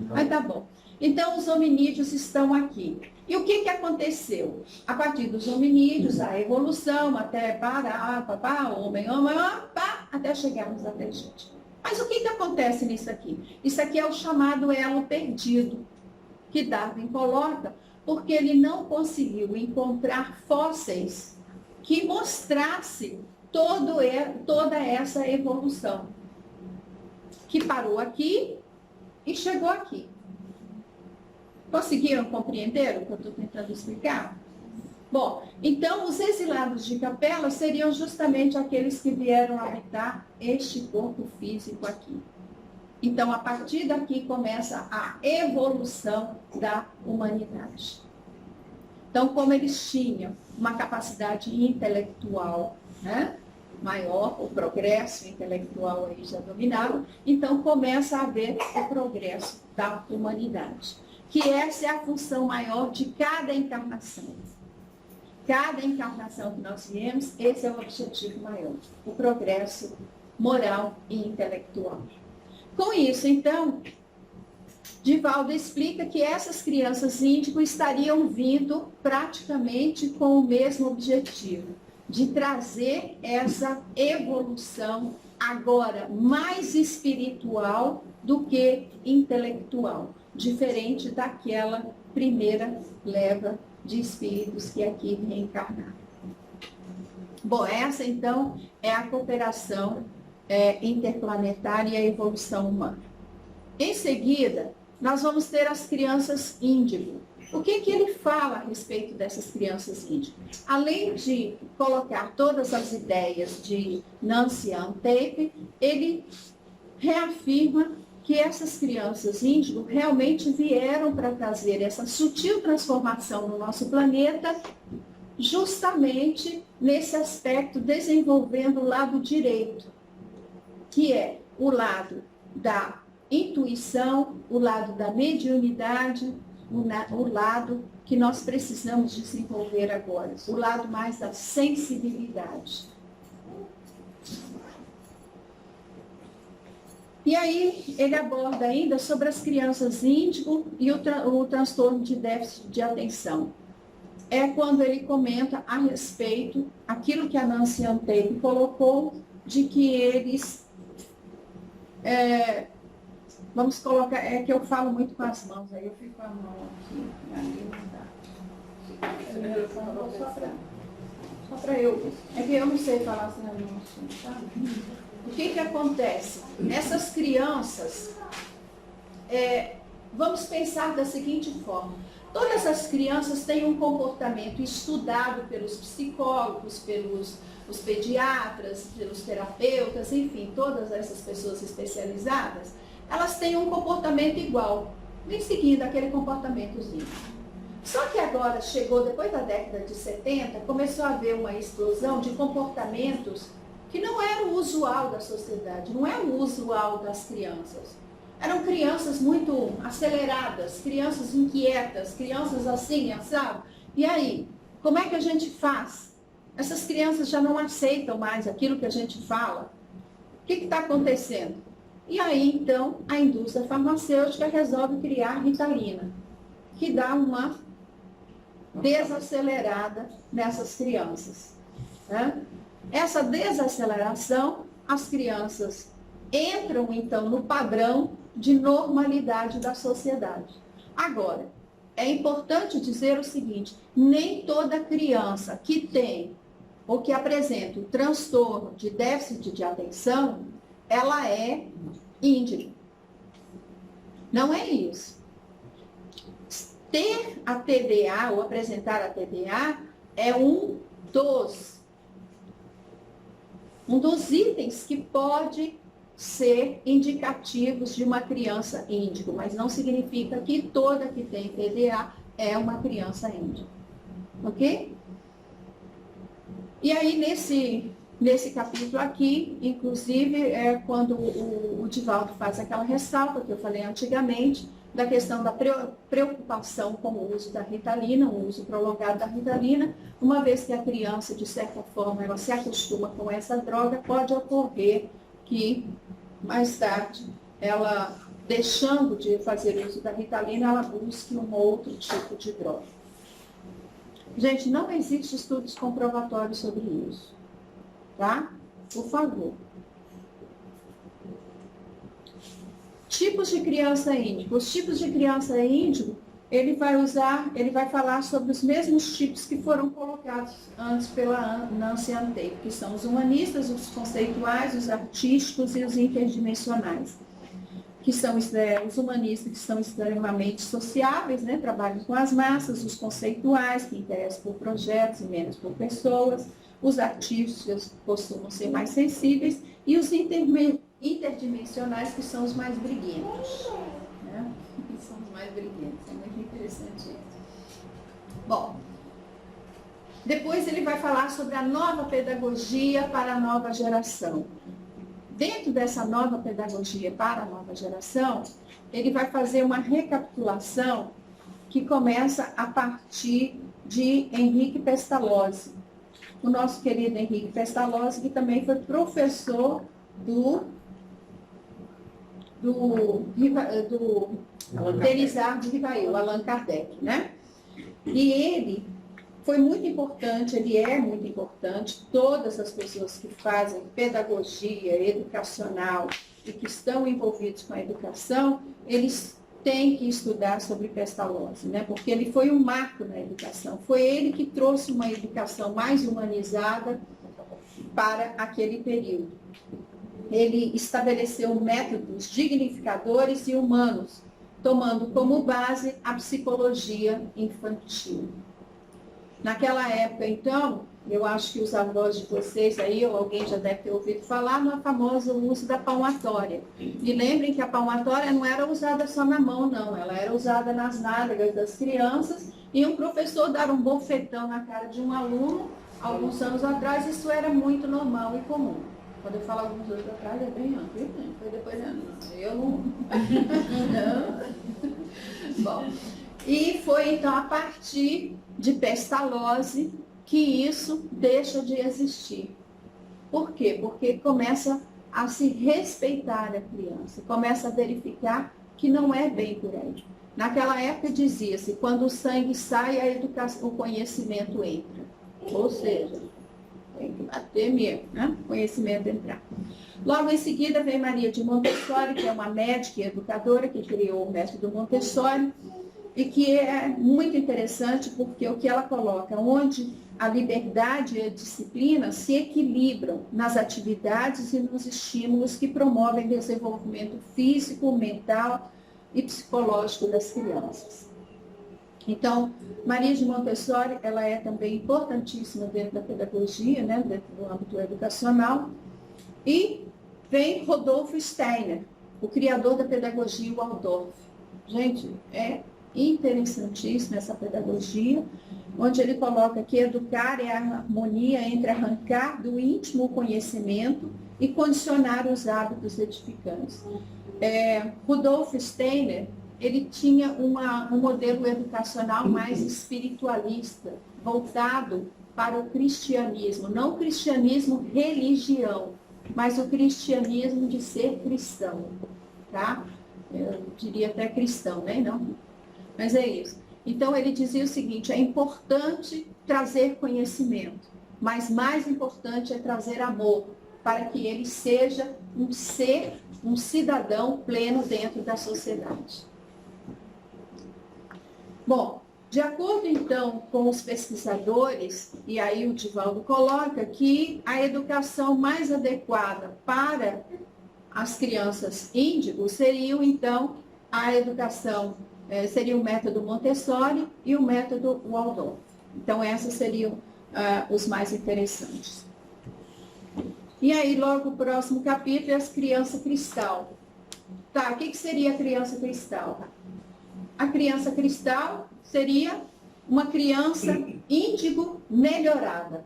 Mas tá bom. Então os hominídeos estão aqui. E o que aconteceu? A partir dos hominídeos, a evolução até parar, homem, até chegarmos até a gente. Mas o que acontece nisso aqui? Isso aqui é o chamado elo perdido, que Darwin coloca, porque ele não conseguiu encontrar fósseis que mostrasse toda essa evolução, que parou aqui e chegou aqui. Conseguiram compreender o que eu estou tentando explicar? Bom, então os exilados de Capela seriam justamente aqueles que vieram habitar este corpo físico aqui. Então, a partir daqui começa a evolução da humanidade. Então, como eles tinham uma capacidade intelectual, né, maior, o progresso intelectual aí já dominava, então começa a haver o progresso da humanidade. Que essa é a função maior de cada encarnação. Cada encarnação que nós viemos, esse é o objetivo maior, o progresso moral e intelectual. Com isso, então, Divaldo explica que essas crianças índigo estariam vindo praticamente com o mesmo objetivo, de trazer essa evolução agora mais espiritual do que intelectual, diferente daquela primeira leva de espíritos que aqui reencarnaram. Bom, essa então é a cooperação interplanetária e a evolução humana. Em seguida, nós vamos ter as crianças índigo. O que ele fala a respeito dessas crianças índigo? Além de colocar todas as ideias de Nancy Ann Tape, ele reafirma que essas crianças índigo realmente vieram para trazer essa sutil transformação no nosso planeta, justamente nesse aspecto, desenvolvendo o lado direito, que é o lado da intuição, o lado da mediunidade, o lado que nós precisamos desenvolver agora, o lado mais da sensibilidade. E aí ele aborda ainda sobre as crianças índigo e o transtorno de déficit de atenção. É quando ele comenta a respeito, aquilo que a Nancy Ann Tape colocou, de que eles... vamos colocar, é que eu falo muito com as mãos, aí eu fico com a mão aqui, aí não dá. Só para eu, é que eu não sei falar assim na mão, sabe? O que acontece? Essas crianças, vamos pensar da seguinte forma, todas as crianças têm um comportamento estudado pelos psicólogos, pelos pediatras, pelos terapeutas, enfim, todas essas pessoas especializadas, elas têm um comportamento igual, vem seguindo aquele comportamentozinho. Só que agora chegou, depois da década de 70, começou a haver uma explosão de comportamentos que não era o usual da sociedade, não é o usual das crianças. Eram crianças muito aceleradas, crianças inquietas, crianças assim, sabe? E aí, como é que a gente faz? Essas crianças já não aceitam mais aquilo que a gente fala. O que está acontecendo? E aí, então, a indústria farmacêutica resolve criar Ritalina, que dá uma desacelerada nessas crianças, né? Essa desaceleração, as crianças entram, então, no padrão de normalidade da sociedade. Agora, é importante dizer o seguinte, nem toda criança que tem ou que apresenta o transtorno de déficit de atenção, ela é índigo. Não é isso. Ter a TDA ou apresentar a TDA é um dos itens que pode ser indicativos de uma criança índigo, mas não significa que toda que tem TDA é uma criança índigo. Ok? E aí, nesse capítulo aqui, inclusive, é quando o Divaldo faz aquela ressalva que eu falei antigamente, da questão da preocupação com o uso da Ritalina, o uso prolongado da Ritalina, uma vez que a criança, de certa forma, ela se acostuma com essa droga, pode ocorrer que, mais tarde, ela, deixando de fazer uso da Ritalina, ela busque um outro tipo de droga. Gente, não existe estudos comprobatórios sobre isso, tá? Por favor. Tipos de criança índigo. Os tipos de criança índigo, ele vai falar sobre os mesmos tipos que foram colocados antes pela Nancy Antey, que são os humanistas, os conceituais, os artísticos e os interdimensionais. Que são os humanistas, que são extremamente sociáveis, né? Trabalham com as massas, os conceituais, que interessam por projetos e menos por pessoas, os artísticos costumam ser mais sensíveis, e os interdimensionais, que são os mais briguentos. Né? Que são os mais briguentos, é muito interessante isso. Bom, depois ele vai falar sobre a nova pedagogia para a nova geração. Dentro dessa nova pedagogia para a nova geração, ele vai fazer uma recapitulação que começa a partir de Henrique Pestalozzi. O nosso querido Henrique Pestalozzi, que também foi professor do Denizar de Rivail, Allan Kardec, né? E ele foi muito importante, ele é muito importante, todas as pessoas que fazem pedagogia educacional e que estão envolvidos com a educação, eles têm que estudar sobre Pestalozzi, né? Porque ele foi um marco na educação, foi ele que trouxe uma educação mais humanizada para aquele período. Ele estabeleceu métodos dignificadores e humanos, tomando como base a psicologia infantil. Naquela época, então, eu acho que os avós de vocês aí, ou alguém já deve ter ouvido falar, no famoso uso da palmatória. E lembrem que a palmatória não era usada só na mão, não. Ela era usada nas nádegas das crianças, e um professor dar um bofetão na cara de um aluno, alguns anos atrás, isso era muito normal e comum. Quando eu falo alguns anos atrás, é bem antes, né? Foi depois, eu não... não. Bom, e foi então a partir de Pestalozzi que isso deixa de existir. Por quê? Porque começa a se respeitar a criança, começa a verificar que não é bem por aí. Naquela época dizia-se, quando o sangue sai, a educação, o conhecimento entra. Ou seja, tem que bater mesmo, né? O conhecimento entrar. Logo em seguida vem Maria de Montessori, que é uma médica e educadora que criou o método Montessori, e que é muito interessante porque o que ela coloca, onde a liberdade e a disciplina se equilibram nas atividades e nos estímulos que promovem o desenvolvimento físico, mental e psicológico das crianças. Então, Maria de Montessori, ela é também importantíssima dentro da pedagogia, né, dentro do âmbito educacional. E vem Rodolfo Steiner, o criador da pedagogia Waldorf. Gente, é interessantíssima essa pedagogia, onde ele coloca que educar é a harmonia entre arrancar do íntimo o conhecimento e condicionar os hábitos edificantes. Rudolf Steiner, ele tinha um modelo educacional mais espiritualista, voltado para o cristianismo, não o cristianismo religião, mas o cristianismo de ser cristão, tá? Eu diria até cristão, né? Não? Mas é isso. Então, ele dizia o seguinte, é importante trazer conhecimento, mas mais importante é trazer amor, para que ele seja um ser, um cidadão pleno dentro da sociedade. Bom, De acordo, então, com os pesquisadores, e aí o Divaldo coloca que a educação mais adequada para as crianças índigos seriam, então, a educação, seria o método Montessori e o método Waldorf. Então, esses seriam os mais interessantes. E aí, logo o próximo capítulo é as crianças cristal. Tá, o que seria a criança cristal? A criança cristal seria uma criança índigo melhorada.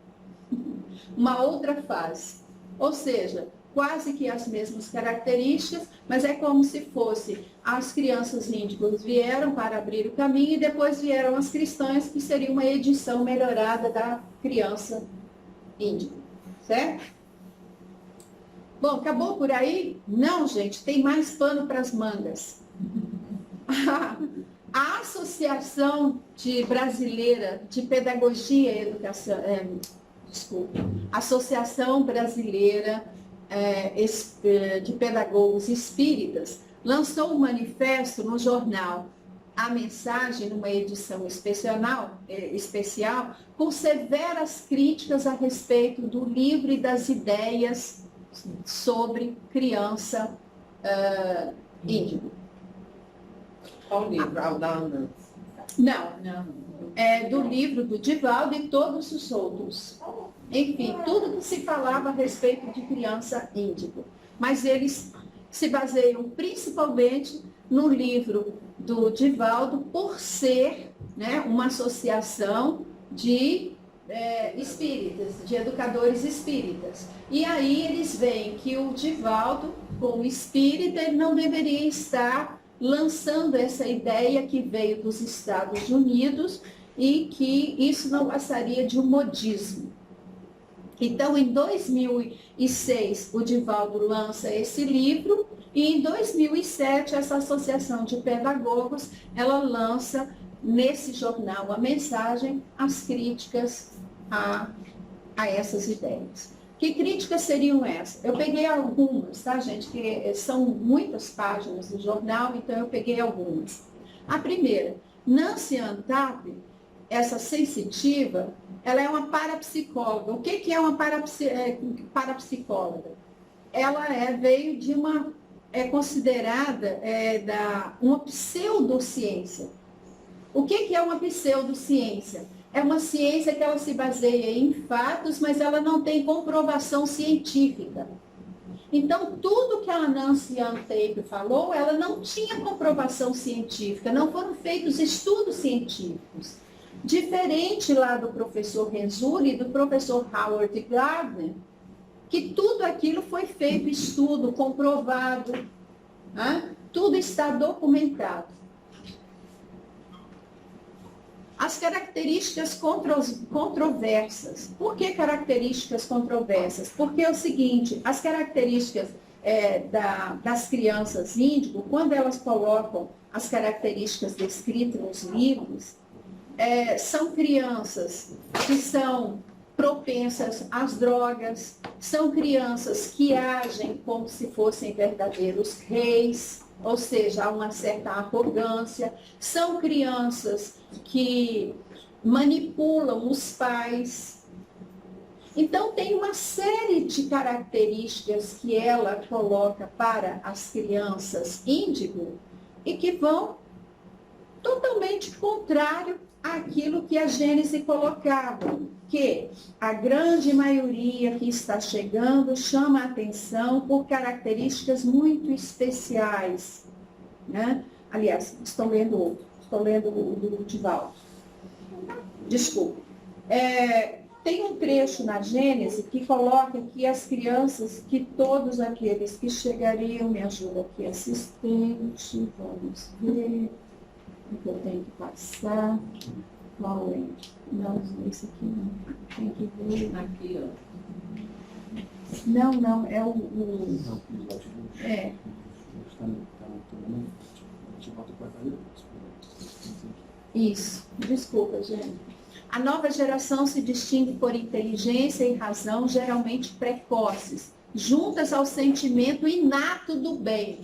Uma outra fase. Ou seja, quase que as mesmas características, mas é como se fosse as crianças índigos vieram para abrir o caminho e depois vieram as cristãs, que seria uma edição melhorada da criança índigo. Certo? Bom, acabou por aí? Não, gente, tem mais pano para as mangas. A Associação Brasileira de Pedagogia e Educação, Associação Brasileira de Pedagogos Espíritas, lançou um manifesto no jornal A Mensagem, numa edição especial, com severas críticas a respeito do livro e das ideias sobre criança índigo. Qual livro? Aldana? Não. É do livro do Divaldo e todos os outros. Enfim, tudo que se falava a respeito de criança índigo. Mas eles se baseiam principalmente no livro do Divaldo, por ser, né, uma associação de espíritas, de educadores espíritas. E aí eles veem que o Divaldo, como espírita, ele não deveria estar lançando essa ideia que veio dos Estados Unidos e que isso não passaria de um modismo. Então, em 2006, o Divaldo lança esse livro e em 2007, essa Associação de Pedagogos, ela lança nesse jornal A Mensagem as críticas a essas ideias. Que críticas seriam essas? Eu peguei algumas, tá, gente? Que são muitas páginas do jornal, então eu peguei algumas. A primeira, Nancy Antap, essa sensitiva, ela é uma parapsicóloga. O que é uma parapsicóloga? Ela veio de é considerada uma pseudociência. O que é uma pseudociência? É uma ciência que ela se baseia em fatos, mas ela não tem comprovação científica. Então, tudo que a Nancy Antap falou, ela não tinha comprovação científica, não foram feitos estudos científicos. Diferente lá do professor Renzulli e do professor Howard Gardner, que tudo aquilo foi feito estudo, comprovado, né? Tudo está documentado. As características controversas. Por que características controversas? Porque é o seguinte, as características das crianças índigo, quando elas colocam as características descritas nos livros, são crianças que são propensas às drogas, são crianças que agem como se fossem verdadeiros reis, ou seja, há uma certa arrogância, são crianças que manipulam os pais. Então, tem uma série de características que ela coloca para as crianças índigo e que vão totalmente contrário àquilo que a Gênese colocava, que a grande maioria que está chegando chama a atenção por características muito especiais, né? Aliás, estou lendo o do Divaldo. Desculpe. Tem um trecho na Gênese que coloca que as crianças, que todos aqueles que chegariam, me ajuda aqui, assistente, vamos ver, o que eu tenho que passar, qual é? Não, esse aqui não, tem que ver. Aqui, ó. Não, é Isso, desculpa, gente. A nova geração se distingue por inteligência e razão, geralmente precoces, juntas ao sentimento inato do bem.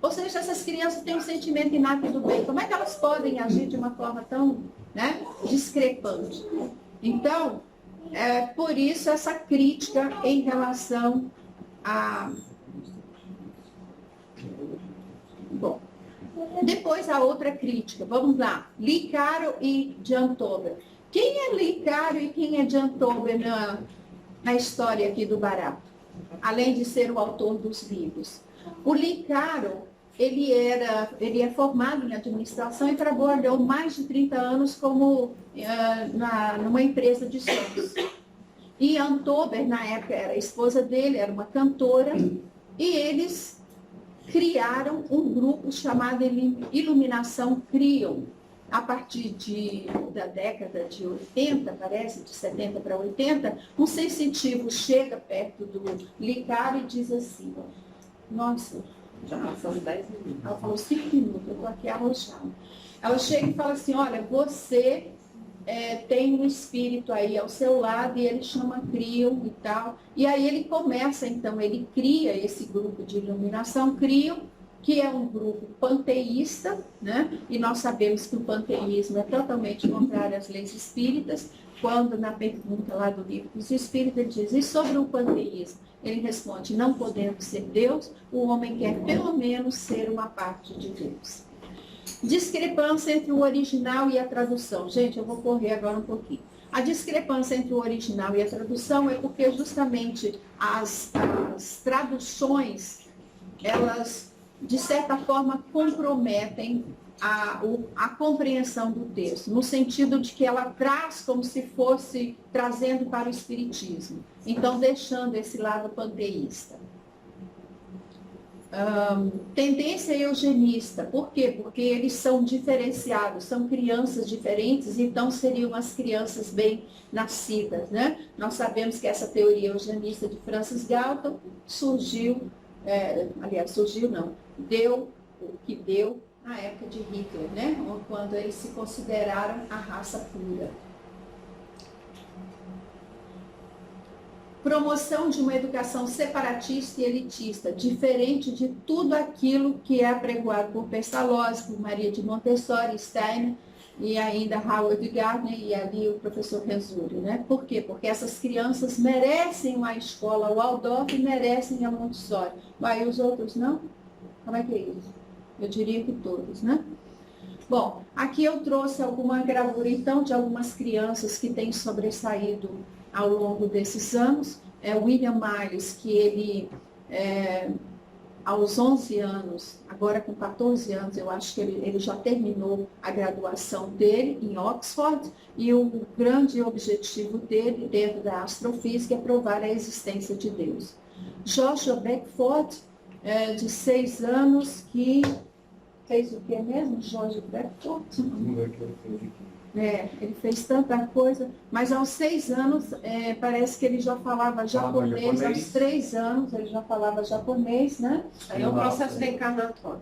Ou seja, essas crianças têm um sentimento inato do bem. Como é que elas podem agir de uma forma tão né? Discrepante. Então, por isso essa crítica em relação a... Bom, depois a outra crítica, vamos lá. Licário e Jan Tober. Quem é Licário e quem é Jan Tober na história aqui do Barato? Além de ser o autor dos livros. O Licário, ele é formado em administração e trabalhou mais de 30 anos como numa empresa de sons. E Jan Tober, na época, era a esposa dele, era uma cantora, e eles criaram um grupo chamado Iluminação Criam. A partir da década de 80, parece, de 70 para 80, um sensitivo chega perto do Licário e diz assim, nossa, Já passamos 10 minutos. ela falou 5 minutos, eu estou aqui arrochando. Ela chega e fala assim, olha, você tem um espírito aí ao seu lado e ele chama Criam e tal. E aí ele começa, então, ele cria esse grupo de iluminação Criam, que é um grupo panteísta, né? E nós sabemos que o panteísmo é totalmente contrário às leis espíritas, quando na pergunta lá do livro dos Espíritos, ele diz, e sobre o panteísmo? Ele responde, não podendo ser Deus, o homem quer pelo menos ser uma parte de Deus. Discrepância entre o original e a tradução. Gente, eu vou correr agora um pouquinho. A discrepância entre o original e a tradução é porque justamente as traduções, elas de certa forma, comprometem a compreensão do texto, no sentido de que ela traz como se fosse trazendo para o espiritismo, então deixando esse lado panteísta. Tendência eugenista, por quê? Porque eles são diferenciados, são crianças diferentes, então seriam as crianças bem nascidas, né? Nós sabemos que essa teoria eugenista de Francis Galton surgiu, deu o que deu na época de Hitler, né? Quando eles se consideraram a raça pura. Promoção de uma educação separatista e elitista, diferente de tudo aquilo que é apregoado por Pestalozzi, por Maria de Montessori, Steiner e ainda Howard Gardner e ali o professor Renzulli, né? Por quê? Porque essas crianças merecem uma escola Waldorf e merecem a Montessori. Mas os outros não? Como é que é isso? Eu diria que todos, né? Bom, aqui eu trouxe alguma gravura, então, de algumas crianças que têm sobressaído ao longo desses anos. William Miles, que ele, aos 11 anos, agora com 14 anos, eu acho que ele já terminou a graduação dele em Oxford, e o grande objetivo dele, dentro da astrofísica, é provar a existência de Deus. Joshua Beckford, de 6 anos, que fez o que mesmo, Joshua Beckford? Ele fez tanta coisa, mas aos 6 anos, parece que ele já falava japonês, aos 3 anos ele já falava japonês, né? Aí é um processo reencarnatório.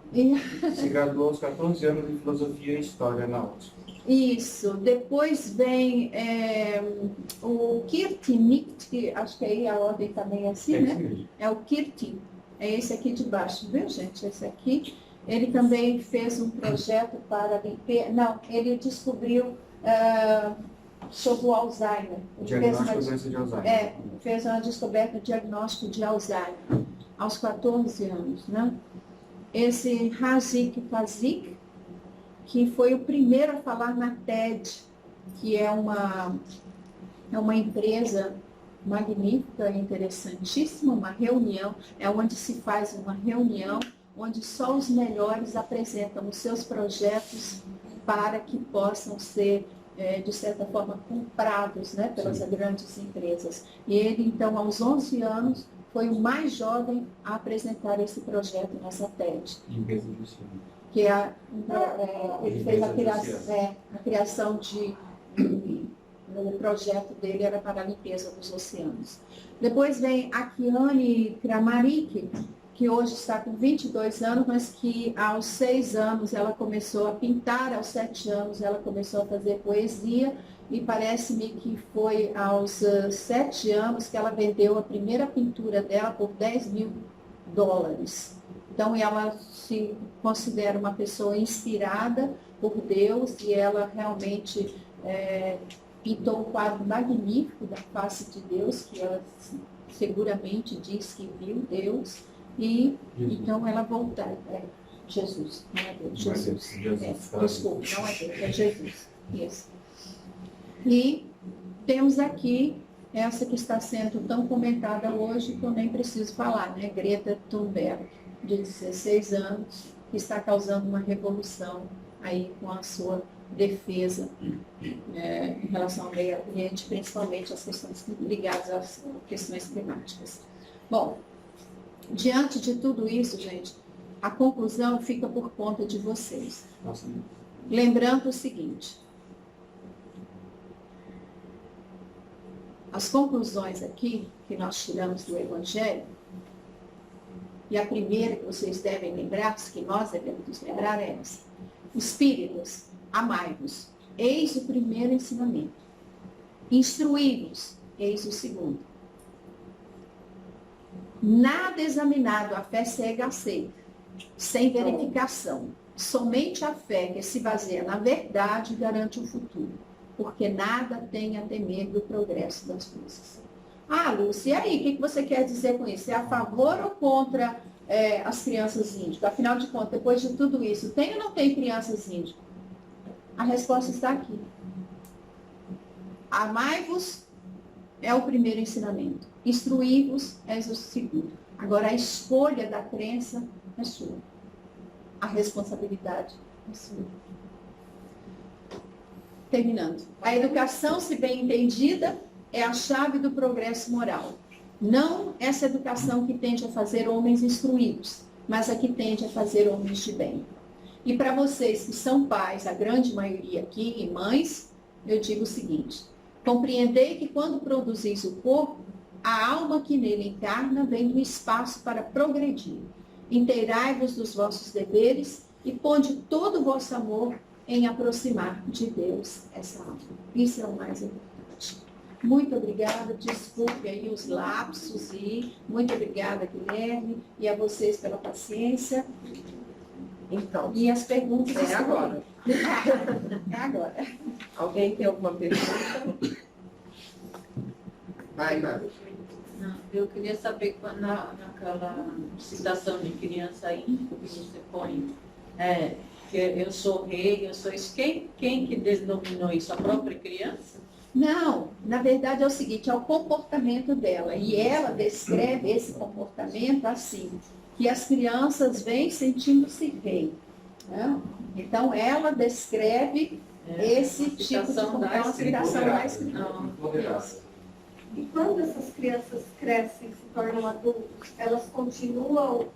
Se graduou aos 14 anos em filosofia e história na Oxford. Isso, depois vem o Kirti, que acho que aí a ordem também é assim, né? É o Kirti, é esse aqui de baixo, viu, gente? Esse aqui. Ele também fez um projeto para limpar. Não, ele descobriu sobre o Alzheimer. Diagnóstico da doença de Alzheimer. Fez uma descoberta de diagnóstico de Alzheimer, aos 14 anos, né? Esse Razik Fazik, que foi o primeiro a falar na TED, que é uma empresa magnífica, interessantíssima, uma reunião, é onde se faz uma reunião, onde só os melhores apresentam os seus projetos para que possam ser, de certa forma, comprados, né, pelas grandes empresas. E ele, então, aos 11 anos, foi o mais jovem a apresentar esse projeto nessa TED. Limpeza do oceano. Que ele fez a criação o projeto dele era para a limpeza dos oceanos. Depois vem a Kiane Kramarik, que hoje está com 22 anos, mas que aos 6 anos ela começou a pintar, aos 7 anos ela começou a fazer poesia, e parece-me que foi aos 7 anos que ela vendeu a primeira pintura dela por $10.000. Então, ela se considera uma pessoa inspirada por Deus e ela realmente pintou um quadro magnífico da face de Deus, que ela seguramente diz que viu Deus, e então ela volta. Jesus, não é Deus, Jesus. Desculpa, não é Deus, é Jesus. Isso. E temos aqui essa que está sendo tão comentada hoje, que eu nem preciso falar, né? Greta Thunberg, de 16 anos, que está causando uma revolução aí com a sua defesa em relação ao meio ambiente, principalmente as questões ligadas às questões climáticas. Bom, diante de tudo isso, gente, a conclusão fica por conta de vocês. Lembrando o seguinte: as conclusões aqui que nós tiramos do Evangelho, e a primeira que vocês devem lembrar, que nós devemos lembrar é essa: espíritos, amai-vos, eis o primeiro ensinamento. Instruí-vos, eis o segundo. Nada examinado, a fé cega aceita, sem verificação. Somente a fé que se baseia na verdade garante o futuro, porque nada tem a temer do progresso das coisas. Ah, Lúcia, e aí, o que você quer dizer com isso? É a favor ou contra as crianças índigo? Afinal de contas, depois de tudo isso, tem ou não tem crianças índigo? A resposta está aqui. Amai-vos é o primeiro ensinamento. Instruí-vos é o segundo. Agora, a escolha da crença é sua. A responsabilidade é sua. Terminando. A educação, se bem entendida, é a chave do progresso moral. Não essa educação que tende a fazer homens instruídos, mas a que tende a fazer homens de bem. E para vocês que são pais, a grande maioria aqui, e mães, eu digo o seguinte: compreendei que quando produzis o corpo, a alma que nele encarna vem do espaço para progredir. Inteirai-vos dos vossos deveres e ponde todo o vosso amor em aproximar de Deus essa alma. Isso é o mais importante. Muito obrigada, desculpe aí os lapsos e muito obrigada, Guilherme, e a vocês pela paciência. Então, E as perguntas é estão aí. agora. É agora. Alguém tem alguma pergunta? Vai, Mara. Não, eu queria saber, naquela citação de criança índigo que você põe, que eu sou rei, eu sou isso. Quem que denominou isso? A própria criança? Não, na verdade é o seguinte, é o comportamento dela. E ela descreve esse comportamento assim, que as crianças vêm sentindo-se rei. Né? Então, ela descreve esse tipo de comportamento, é uma citação da escritora. E quando essas crianças crescem, se tornam adultos, elas continuam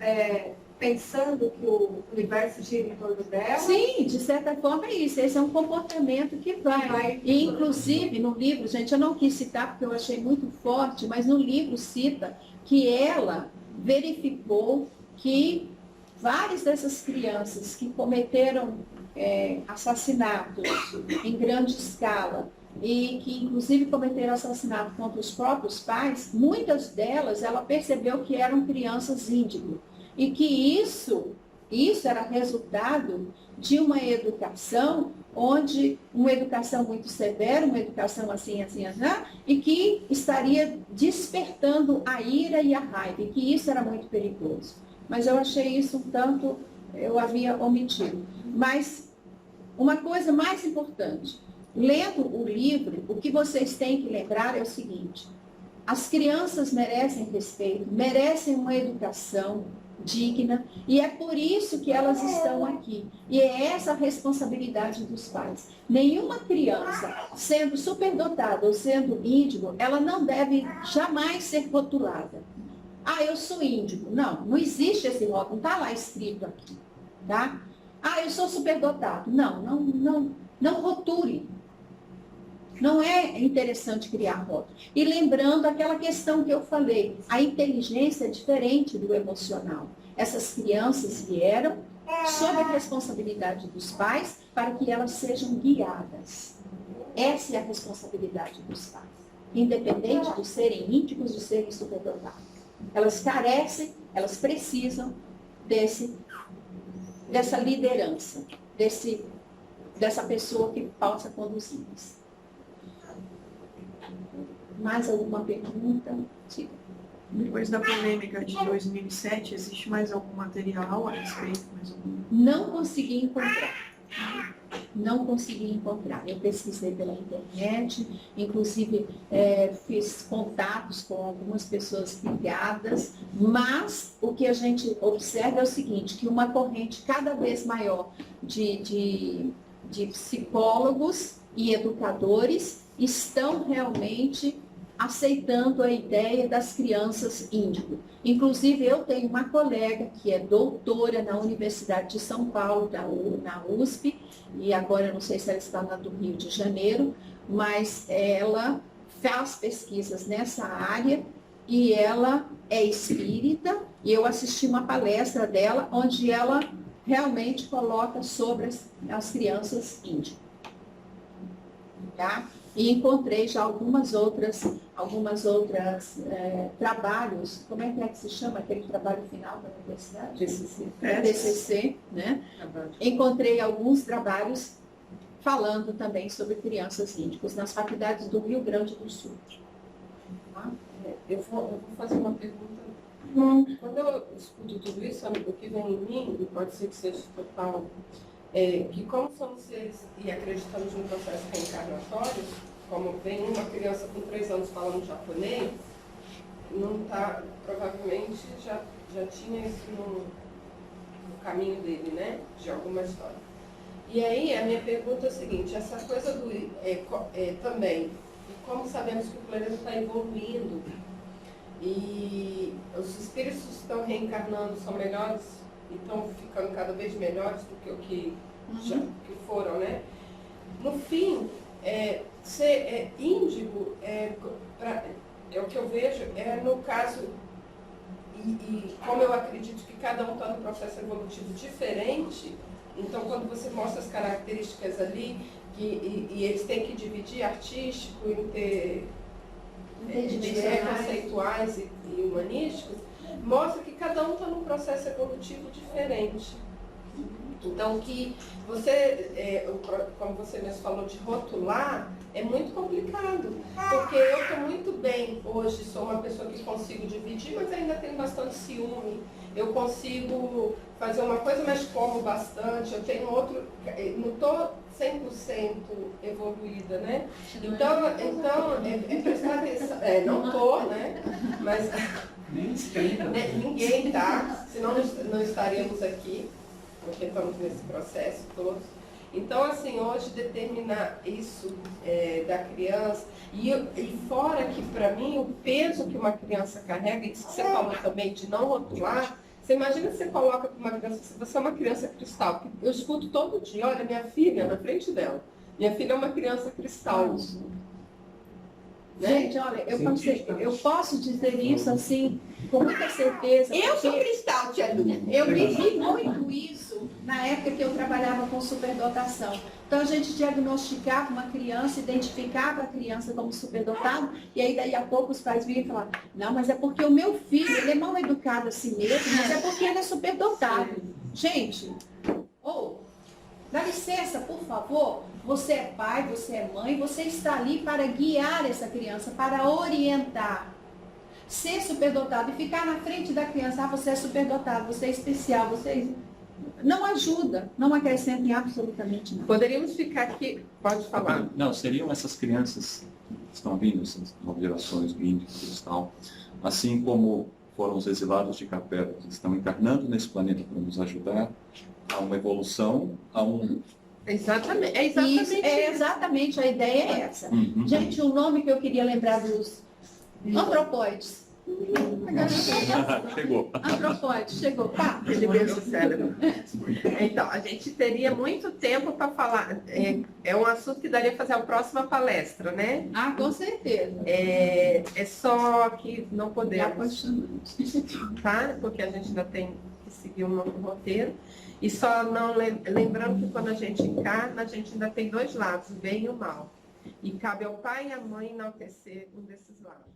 pensando que o universo gira em torno delas? Sim, de certa forma é isso. Esse é um comportamento que vai. E, inclusive, no livro, gente, eu não quis citar porque eu achei muito forte, mas no livro cita que ela verificou que várias dessas crianças que cometeram assassinatos em grande escala, e que inclusive cometeram assassinato contra os próprios pais, muitas delas ela percebeu que eram crianças índigo. E que isso era resultado de uma educação uma educação muito severa, uma educação assim, e que estaria despertando a ira e a raiva, e que isso era muito perigoso. Mas eu achei isso um tanto, eu havia omitido. Mas uma coisa mais importante, lendo o livro, o que vocês têm que lembrar é o seguinte: as crianças merecem respeito, merecem uma educação digna, e é por isso que elas estão aqui. E é essa a responsabilidade dos pais. Nenhuma criança, sendo superdotada ou sendo índigo, ela não deve jamais ser rotulada. Ah, eu sou índigo. Não, não existe esse rótulo, não está lá escrito aqui. Tá? Ah, eu sou superdotado. Não rotule. Não é interessante criar rótulo. E lembrando aquela questão que eu falei, a inteligência é diferente do emocional. Essas crianças vieram sob a responsabilidade dos pais para que elas sejam guiadas. Essa é a responsabilidade dos pais. Independente de serem índigos, de serem superdotados. Elas carecem, elas precisam dessa liderança, dessa pessoa que possa conduzir-nos. Mais alguma pergunta? Diga. Depois da polêmica de 2007, existe mais algum material a respeito? Mais algum? Não consegui encontrar. Não consegui encontrar. Eu pesquisei pela internet, inclusive fiz contatos com algumas pessoas ligadas, mas o que a gente observa é o seguinte, que uma corrente cada vez maior de psicólogos e educadores estão realmente aceitando a ideia das crianças índigo. Inclusive, eu tenho uma colega que é doutora na Universidade de São Paulo, na USP, e agora eu não sei se ela está na do Rio de Janeiro, mas ela faz pesquisas nessa área e ela é espírita, e eu assisti uma palestra dela onde ela realmente coloca sobre as crianças índigo. Tá? E encontrei já algumas outras trabalhos, como é que se chama aquele trabalho final da universidade? TCC, né? Encontrei alguns trabalhos falando também sobre crianças índigos nas faculdades do Rio Grande do Sul. Tá? Eu vou fazer uma pergunta. Quando eu escuto tudo isso, o que vem em mim, e pode ser que seja total, que como somos seres e acreditamos no processo reencarnatório, como vem uma criança com 3 anos falando japonês, não tá, provavelmente já tinha isso no caminho dele, né? De alguma história. E aí a minha pergunta é a seguinte, essa coisa do também, e como sabemos que o planeta está evoluindo e os espíritos estão reencarnando, são melhores e estão ficando cada vez melhores do que o que foram, né? No fim, ser índigo é o que eu vejo, no caso, e como eu acredito que cada um está num processo evolutivo diferente, então quando você mostra as características ali, e eles têm que dividir artístico, conceituais e humanísticos, mostra que cada um está num processo evolutivo diferente. Então, que você, como você mesmo falou, de rotular, é muito complicado. Porque eu estou muito bem hoje, sou uma pessoa que consigo dividir, mas ainda tenho bastante ciúme. Eu consigo fazer uma coisa, mas como bastante. Eu tenho outro, não estou 100% evoluída, né? Então prestar atenção. Não estou, né? Mas ninguém tá, senão não estaríamos aqui. Porque estamos nesse processo todos. Então, assim, hoje determinar isso da criança, e fora que, para mim, o peso que uma criança carrega, isso que você falou também de não rotular, você imagina que você coloca para uma criança, se você é uma criança cristal, que eu escuto todo dia, olha, minha filha na frente dela, minha filha é uma criança cristal. Gente, olha, eu posso dizer isso assim, com muita certeza. Eu sou cristal, tia Lu. Eu vivi muito isso na época que eu trabalhava com superdotação. Então a gente diagnosticava uma criança, identificava a criança como superdotada, e aí daí a pouco os pais vinham e falavam, não, mas é porque o meu filho, ele é mal educado assim mesmo, mas é porque ele é superdotado. Gente, dá licença, por favor. Você é pai, você é mãe, você está ali para guiar essa criança, para orientar. Ser superdotado e ficar na frente da criança, você é superdotado, você é especial, você não ajuda, não acrescenta em absolutamente nada. Poderíamos ficar aqui, pode falar. Não, seriam essas crianças que estão vindo, essas novas gerações do índico cristal, assim como foram os exilados de Capela, que estão encarnando nesse planeta para nos ajudar a uma evolução, a um... Exatamente. Exatamente, a ideia é essa. Gente, o nome que eu queria lembrar dos antropóides. Chegou. Antropóides, chegou. Pá. Ele mesmo cérebro. Então, a gente teria muito tempo para falar. É um assunto que daria para fazer a próxima palestra, né? Ah, com certeza. É só que não É podemos, apaixonante. tá? Porque a gente ainda tem que seguir um novo roteiro. E só não lembrando que quando a gente encarna, a gente ainda tem 2 lados, o bem e o mal. E cabe ao pai e à mãe enaltecer um desses lados.